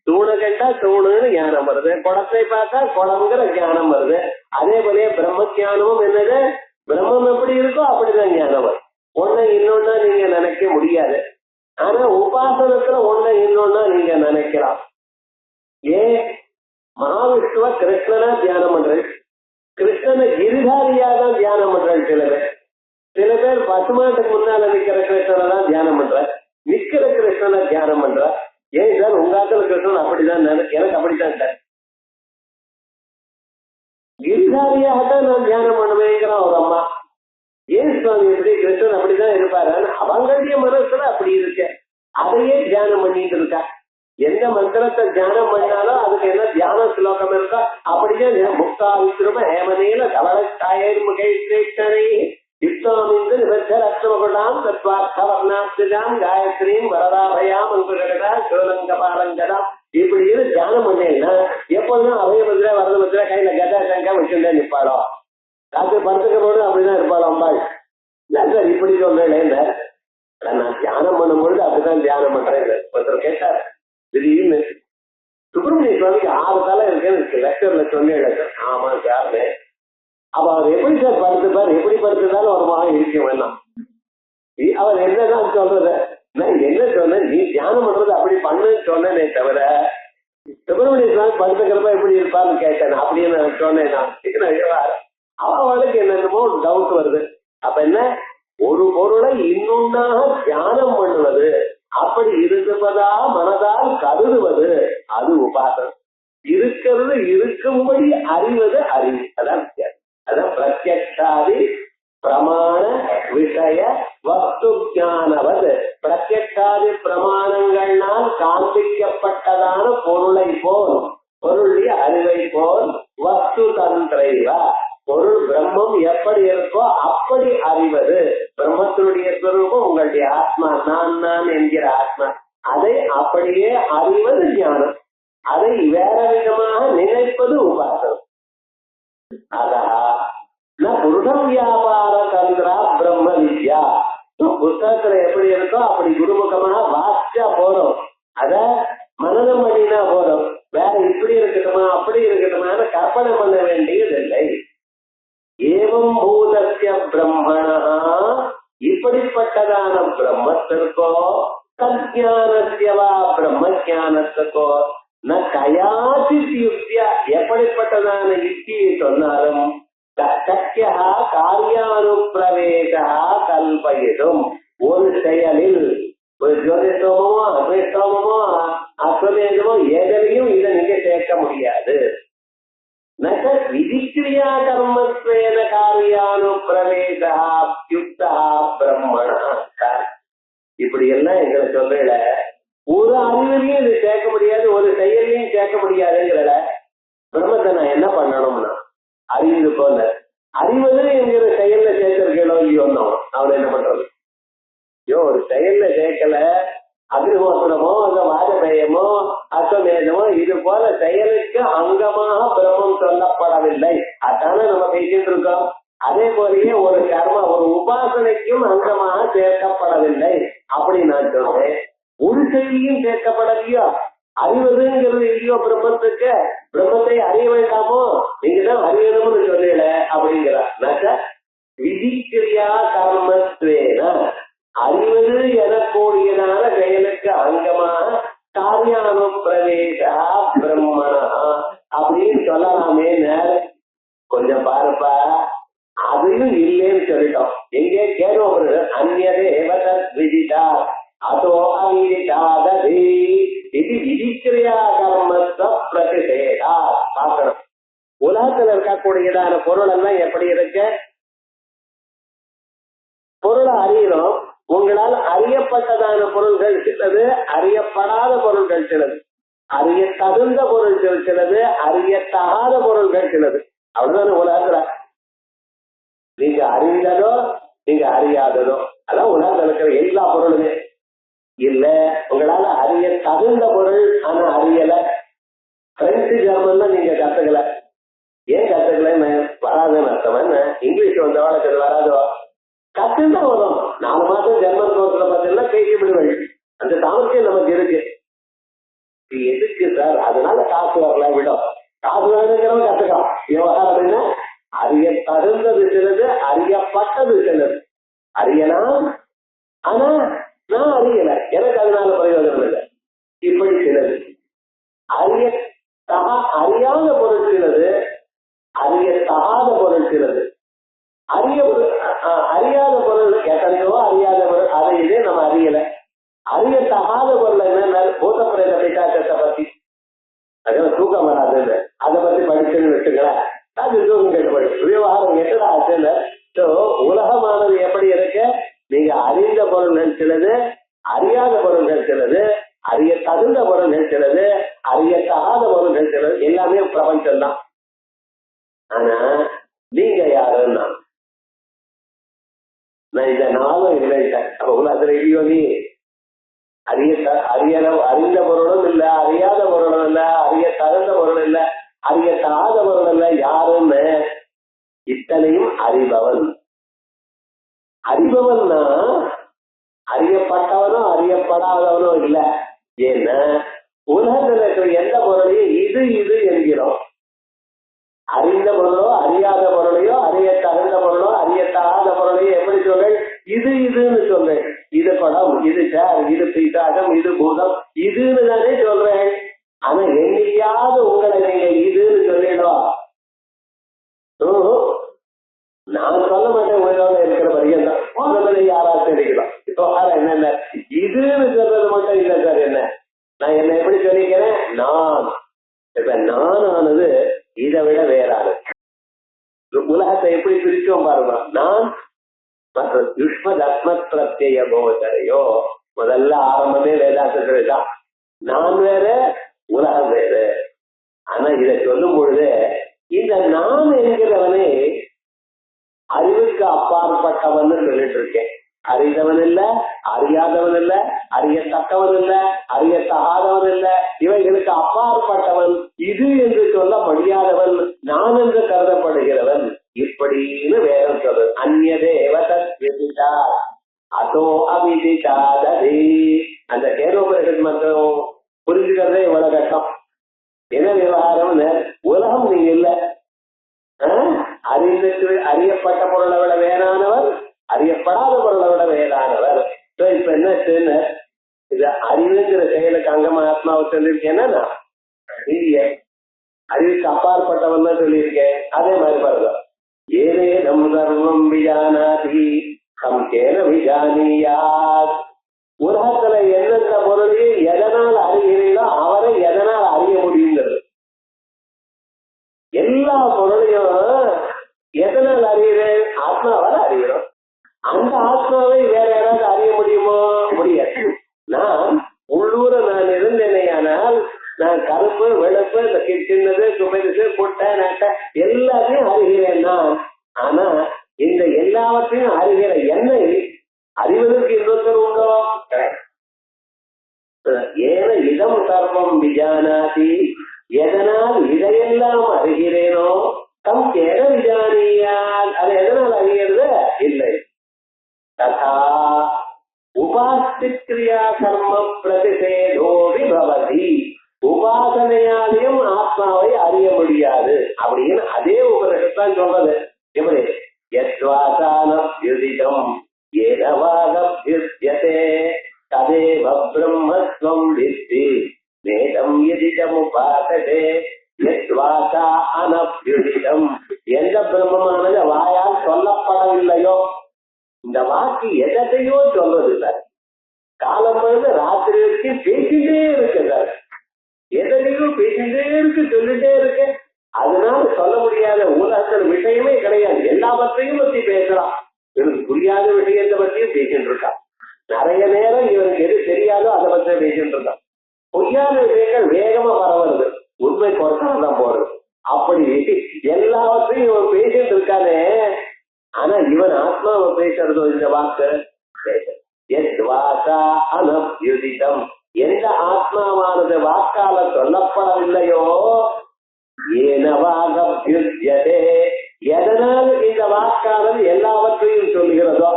தூணை கேட்டா தூணுன்னு ஞானம் வருது, குடத்தை பார்த்தா குடம்ங்கிற ஞானம் வருது. அதே போல பிரம்ம ஞானமும் என்னது? பிரம்மம் எப்படி இருக்கோ அப்படிதான் ஞானம் வரும். ஒன்னை இன்னொன்னா நீங்க நினைக்க முடியாது. ஆனா உபாசனத்துல ஒன்னை இன்னொன்னா நீங்க நினைக்கலாம். ஏன்? மகாவிஷ்ணுவ கிருஷ்ணனா தியானம் பண்றேன், கிருஷ்ணனை கிரிதாரியா தான் தியானம் பண்றேன். சில பேர் பசுமாட்டுக்கு முன்னால நிக்கிற கிருஷ்ணனை தான் தியானம் பண்ற, நிக்கிற கிருஷ்ணனை தியானம் பண்ற. ஏன் சார் உங்க ஆத்துல கிருஷ்ணன் அப்படிதான்? எனக்கு அப்படித்தான் சார். கிரிதாரியாகத்தான் நான் தியானம் பண்ணுவேங்கிறான் ஒரு அம்மா. ஏன் சுவாமி எப்படி? கிருஷ்ணன் அப்படிதான் இருப்பாரு. அவங்களுடைய மனசுல அப்படி இருக்கு, அதையே தியானம் பண்ணிட்டு இருக்கா. எந்த மந்திரத்தை தியானம் பண்ணாலும் அதுக்கு என்ன தியான ஸ்லோகம் இருக்கோ அப்படிதான் முக்தா விசிறும ஹேமனேல தவளத்தாயர் முகேஸ்வரை யுக்தாமிந்து நிபத்தரத்மகுடாம் தத்வார்த்த வர்ணாஸ்திதாம் காயத்ரீம் வரதாபயாம் அங்குரகதா சோலங்கபாலங்கதாம் இப்படின்னு தியானம் பண்ணேன்னா எப்போதும் அபய முதிரை வரத முதிரை கையில கதா சங்கா வச்சுட்டே நிற்பாளோ. ராத்திரி படுத்துக்கிறோடு அப்படிதான் இருப்பாளோ அம்பாள். இல்ல சார் இப்படி சொல்றேன், நான் தியானம் பண்ணும்பொழுது அப்படிதான் தியானம் பண்றேன். ஒருத்தர் கேட்டார் திடீர்னு, சுப்பிரமணிய சுவாமிக்கு 6 தலை இருக்கேன்னு லெக்சர்ல சொன்னேன். ஆமா சார். அப்ப அவர் எப்படி சார் படுத்துப்பார்? எப்படி படுத்துதாலும் ஒரு மகன் இருக்க வேண்டாம். அவர் என்னதான் சொல்றது? நான் என்ன சொன்னேன், நீ தியானம் பண்றது அப்படி பண்ணுன்னு சொன்னேனே தவிர சுப்பிரமணிய சுவாமி படுத்துக்கிறப்ப எப்படி இருப்பான்னு கேட்டேன். அப்படின்னு நான் சொன்னேன். அவளுக்கு என்னென்னமோ டவுட் வருது. அப்ப என்ன? ஒரு பொருளை இன்னொன்னாக தியானம் பண்ணுவது, அப்படி இருப்பதா மனதால் கருதுவது, அது உபாசனம். இருக்கிறது இருக்கும்படி அறிவது அறிவு. அதான் வித்தியாசம். அதான் பிரத்யக்ஷாதி பிரமாண விஷய வஸ்து ஞானவது. பிரத்யக்ஷாதி பிரமாணங்கள்னால் காண்பிக்கப்பட்டதான பொருளை போல், பொருளுடைய அறிவை போல், வஸ்து தந்திரைவா பொருள் பிரம்மம் எப்படி இருக்கோ அப்படி அறிவது. பிரம்மத்தினுடைய ஸ்வரூபம் உங்களுடைய ஆத்மா, நான் என்கிற ஆத்மா, அதை அப்படியே அறிவது ஞானம். அதை வேற விதமாக நினைப்பது உபாசனம். அதா புருஷ வியாபார தந்திரா பிரம்ம வித்யா. புத்தகத்துல எப்படி இருக்கோ அப்படி குருமுகமாக வாசிச்சா போறோம், அத மனநம் பண்ணினா போறோம். வேற இப்படி இருக்கட்டுமா அப்படி இருக்கட்டுமான கற்பனை பண்ண வேண்டியதில்லை. ஏவம் பூதஸ்ய பிரம்மணா, இப்படிப்பட்டதான பிரம்மத்திற்கோ தஜ்ஞானஸ்யவா பிரம்ம ஞானத்துக்கோ ந கயாசித் யுக்தியா, எப்படிப்பட்டதான யுக்தியை சொன்னாலும் சக்கியா காரியானுப்பிரவேசா கல்பயிடும். ஒரு செயலில் ஒரு ஜோதிஷோமோ அபிஷ்டோமோ அஸ்வமேதமோ எதிலையும் இதை நீங்க சேர்க்க முடியாது. விதிக்கிரியா கர்மத்வேன காரியானுப்பிரவேசா யுக்தா பிரம்மணா. இப்படி எல்லாம் எங்களை சொல்லல. ஒரு அறிவிலையும் இது சேர்க்க முடியாது, ஒரு செயலையும் சேர்க்க முடியாதுங்கிறத பிரம்மத்தை நான் என்ன பண்ணணும்னா அறிந்து போல அறிவது என்கிற செயல்ல சேர்த்திருக்கோ இல்லையோன்னு அவன் என்ன பண்றது? ஐயோ, ஒரு செயல்ல சேர்க்கல, அக்னிஹோத்திரமோ அந்த வாஜபேயமோ அஸ்வமேதமோ இது போல செயலுக்கு அங்கமாக பிரம்மம் சொல்லப்படவில்லை. அதானே நம்ம பேசிட்டு இருக்கோம். அதே போலயே ஒரு கர்ம ஒரு உபாசனைக்கும் அங்கமாக சேர்க்கப்படவில்லை அப்படி நான் சொல்றேன். ஒரு செயலியும் சேர்க்கப்படலையோ, அறிவதுங்கிறது இல்லையோ பிரம்மத்துக்கு, பிரம்மத்தை அறிய வேண்டாமோ, நீங்கதான் அறியணும்னு சொல்லல அப்படிங்கிறார். விதிக்கிரியா கர்மத்வேன அறிவது எனக்கூடியதான செயலுக்கு அங்கமாக காரியானுப்பிரவேசா பிரம்மணா அப்படின்னு சொல்லலாமே. கொஞ்சம் பாருப்பா, அதையும் இல்லைன்னு சொல்லிட்டோம். எங்கே கேள்வி அந்நதேவ விதிதா அதோ அவிதிதாததி இது விதிக்கிரியா கர்மத்த பிரதிஷேதா. பார்க்கணும், உலகத்தில் இருக்கக்கூடியதான பொருள் எல்லாம் எப்படி இருக்கு? பொருளை அறியணும். உங்களால் அறியப்பட்டதான பொருள்கள் சிலது, அறியப்படாத பொருள்கள் சிலது, அறிய தகுந்த பொருள்கள் சிலது, அறியத்தகாத பொருள்கள் சிலது. அவ்வளவுதான உலகத்துல. நீங்க அறிந்ததோ நீங்க அறியாததோ அதான் உலகத்துல இருக்கிற எல்லா பொருளுமே. இல்ல உங்களால அறிய தகுந்த பொருள் ஆனா அறியல. பிரெஞ்சு ஜெர்மன் நீங்க கத்துக்கல. ஏன் கத்துக்கலன்னு வராதுன்னு அர்த்தம் என்ன? இங்கிலீஷ் வந்தவளுக்கு வராதோ? கத்துன்னா வரும். 4 மாசம் ஜெர்மன் கோர்ஸ்ல பார்த்தீங்கன்னா பேசி விடுவேன். அந்த சாமர்த்தியம் நமக்கு இருக்கு. எதுக்கு சார்? அதனால காசு வரல விடும். காசு வேணுங்கிறவங்க கத்துக்கலாம். விவகாரம் அப்படின்னா அறிய தகுந்தது சிலது, அறியப்பட்டது சிலது. அறியலாம், ஆனா நான் அறியல, எனக்கு அதனால பிரயோஜனம் இல்லை. இப்படி சிலது அறியாத பொருள் சிலது, அறியத்தகாத பொருள் சிலது. அறியாத பொருள் எத்தனையோ அறியாத பொருள், அதை இதே நம்ம அறியல. அறியத்தகாத பொருள் என்ன? பூத பிரேத பிசாசத்தை பத்தி, அதெல்லாம் தூக்கம் வராது, அதை பத்தி படிச்சுன்னு வச்சுங்களேன். அது தூக்கம் கேட்டு படிச்சு விவகாரம் எட்டடா ஆச்சுன்னு. உலகமானது எப்படி இருக்கு? நீங்க அறிந்த பொருள்கள் சிலது, அறியாத பொருள்கள் சிலது, அறிய தகுந்த பொருள்கள் சிலது, அறியத்தகாத பொருள்கள் சிலது. எல்லாமே பிரபஞ்சம் தான். ஆனா நீங்க யாருன்னா நான் இந்த நாளும் இல்லைட்டேன். அப்ப உலகத்துல இல்லையோ நீ? அறிந்த பொருளும் இல்ல, அறியாத பொருளும் இல்ல, அறிய தகுந்த பொருள் இல்ல, அறிய தகாத பொருள் இல்ல. யாருன்னு? இத்தனையும் அறிபவன். அறிபவன்னா அறியப்பட்டவனோ அறியப்படாதவனோ இல்ல. ஏன்னா உலகத்தில் இருக்கிற எந்த பொருளையும் இது இது என்கிறோம். அறிந்த பொருளோ அறியாத பொருளையோ, அறிய தகுந்த பொருளோ அறியத்தகாத பொருளையோ எப்படி சொல்றேன்? இது இதுன்னு சொல்றேன். இது படம், இது சேர், இது பிசாகம், இது பூதம், இதுன்னு தானே சொல்றேன். ஆனா என்னைக்காவது உங்களை நீங்க இதுன்னு சொல்லிடும். நான் சொல்ல மாட்டேன். உங்களோட இருக்கிற வரைக்கும் தான் முதல்ல யாராவது தெரிவிக்கலாம். இப்போ என்னென்ன இதுன்னு சொல்றது மட்டும் இல்லை சார். என்ன நான் என்ன எப்படி சொல்லிக்கிறேன்? நான் இப்ப நானானது இதை விட வேறானது. உலகத்தை எப்படி பிரிச்சோம் பாருங்க. நான் மற்ற யுஷ்ம தஸ்ம பிரத்யய கோச்சரையோ முதல்ல ஆரம்பமே வேதாந்தத்துல தான். நான் வேற, உலகம் வேறு. ஆனா இதை சொல்லும் பொழுது இந்த நான் என்கிறவனே அறிவுக்கு அப்பாற்பட்டவன் சொல்லிட்டு இருக்கேன். அறிந்தவன் இல்ல, அறியாதவன் இல்ல, அறியத்தக்கவன் இல்ல, அறியத்தகாதவன் இல்ல, இவைகளுக்கு அப்பாற்பட்டவன், இது என்று சொல்ல முடியாதவன், நான் என்று கருதப்படுகிறவன். இப்படின்னு வேதம் சொல்றது. அந்நதேவ தத்விதிதா அதோ அவிதிதாததி. அந்த கேரோபர்கள் மட்டும் புரிஞ்சுக்கிறதே இவ்வளவு கஷ்டம். என்ன விவகாரம்னு? உலகம் நீங்க இல்ல. அறியப்பட்ட பொருளை விட வேறானவர், அறியப்படாத பொருளை விட வேறானவர். இப்ப என்ன இது? அறிவுங்கிற செயலுக்கு அங்கமா ஆத்மாவை சொல்லியிருக்கேன்னா இல்லையே, அறிவுக்கு அப்பாற்பட்டவன் தான் சொல்லியிருக்கேன். அதே மாதிரி பாருங்க, ஏனே நம் சர்வம் விஜானாதி கம் கேன விஜானியாத். உலகத்துல எந்தெந்த பொருளையும் எதனால் அறிகிறீங்களோ அவரை எதனால் அறிய முடியுங்கிறது. எல்லா பொருளையும் எதனால் அறிகிறேன்? ஆத்மாவால் அறிகிறோம். அந்த ஆத்மாவை வேற யாராவது அறிய முடியுமோ? முடியாது. நான் உள்ளூர விஜானாதி, எதனால் இதையெல்லாம் அறிகிறேனோ தம் கேட விஜானியால், அதை எதனால் அறிகிறது இல்லை. ததா உபாசிக்ரியா கர்ம பிரதிஷேதோபி பவதி, உபாசனையாலையும் ஆத்மாவை அறிய முடியாது அப்படின்னு அதே உபனிஷத்தான் சொல்றது. எப்படி யத்வாசானப்யுதிதம் ஏனவாகப்யுத்யதே ததேவ பிரம்மத்வம் வித்தி வேதம் யதிதம் உபாசதே யத்வாசா அனப்யுதிதம். எந்த பிரம்மமானது வாயால் சொல்லப்படவில்லையோ, இந்த வாக்கு எதையோ சொல்றது சார். காலம் பொழுது ராத்திரி வரைக்கும் பேசிட்டே இருக்கு சார், எதையும் பேசிட்டே இருக்கு, சொல்லிட்டே இருக்கு. அதனால சொல்ல முடியாத உலகத்தில் விஷயமே கிடையாது. எல்லாவற்றையும் பத்தி பேசலாம். இவனுக்கு புரியாத விஷயத்தை பற்றியும் பேசிட்டு இருக்கான். நிறைய நேரம் இவனுக்கு எது தெரியாதோ அதை பற்றி பேசிட்டு இருக்கான். பொய்யான விஷயங்கள் வேகமா பரவுறது, உண்மை பொறுத்தான் போறது. அப்படி எல்லாவற்றையும் இவன் பேசிட்டு இருக்கானே, ஆனா இவன் ஆத்மாவை பேசுறதோ இந்த வாக்கு அனப்யுதிதம், எந்த ஆத்மாவானது வாக்கால சொல்லப்படவில்லையோ ஏனவாகப்யுத்யதே, எதனால் இந்த வாக்கானது எல்லாவற்றையும் சொல்லுகிறதோ,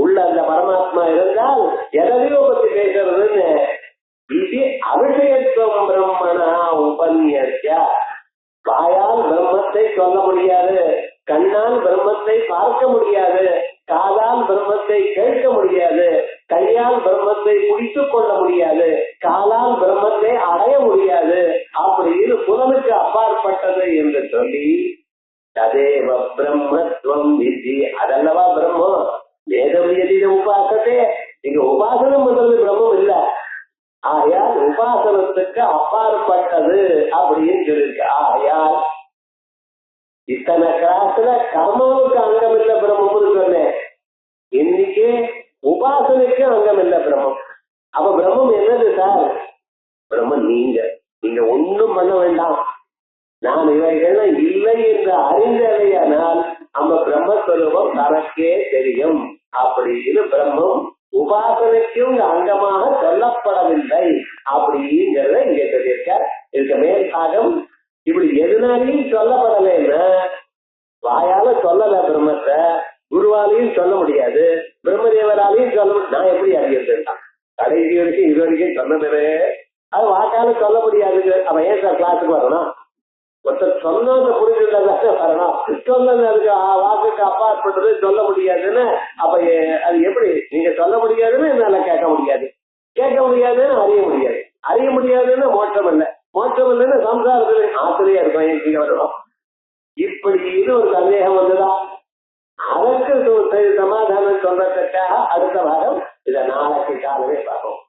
உள்ள அந்த பரமாத்மா இருந்தால் எதையோ பத்தி பேசுறதுன்னு இது அபிஷேகத்துவம் பிரம்மணா உபன்யஸ்ய. வாயால் பிரம்மத்தை சொல்ல முடியாது, கண்ணால் பிரம்மத்தை பார்க்க முடியாது, காதால் பிரம்மத்தை கேட்க முடியாது, கையால் பிரம்மத்தை குடித்துக் கொள்ள முடியாது, காலால் பிரம்மத்தை அடைய முடியாது. அப்படின்னு புலனுக்கு அப்பாற்பட்டது என்று சொல்லி ததேவ பிரம்மத்வம் வித்தி, அதல்லவா பிரம்மம். வேதம் எதிர உபாசத்தே, இங்க உபாசனம் பண்றது பிரம்மம் இல்ல, ஆயால் உபாசனத்துக்கு அப்பாற்பட்டது அப்படின்னு சொல்லியிருக்கு. ஆயால் இத்தனை கிளாஸ்ல கர்மாவுக்கு அங்கம் இல்ல பிரம்மம்னு சொன்னேன், இன்னைக்கு உபாசனைக்கு அங்கம் இல்ல பிரம்மம். அப்ப பிரம்மம் என்னது சார்? பிரம்மம் நீங்க ஒண்ணும் பண்ண வேண்டாம். நான் இவைகள்லாம் இல்லை என்று அறிந்தவையானால் அந்த பிரம்மஸ்வரூபம் தனக்கே தெரியும் அப்படின்னு பிரம்மம் உபாசனைக்கும் அங்கமாக சொல்லப்படவில்லை அப்படிங்கிறத இங்க சொல்லியிருக்கார். இதுக்கு மேல் பாகம் இப்படி எதுனாலையும் சொல்லப்படலைன்னா, வாயால சொல்லல பிரம்மத்தை, குருவாலையும் சொல்ல முடியாது, பிரம்மதேவராலையும் சொல்ல முடியாது. நான் எப்படி அறியறதுதான் கடைசி வரைக்கும் இது வரைக்கும் சொன்னது அது வாக்கால சொல்ல முடியாது. அவன் ஏன் சார் கிளாஸுக்கு வரணும்? ஒருத்தர் சொன்னதை புரிஞ்சுள்ளதானே வரணும். சொன்னது அதுக்கு வாக்குக்கு அப்பாற்பட்டது சொல்ல முடியாதுன்னு, அப்ப அது எப்படி நீங்க சொல்ல முடியாதுன்னு என்னால கேட்க முடியாது, கேட்க முடியாதுன்னு அறிய முடியாதுன்னு மோட்சம் இல்லை, மோட்சம் இல்லைன்னு சம்சாரத்துல ஆசிரியா இருக்கும் எங்க வரணும். இப்படி இது ஒரு சந்தேகம் வந்துதான். அதற்கு சமாதானம் சொல்றதுக்காக அடுத்த வாரம் இதை நாளைக்கு காலமே பார்ப்போம்.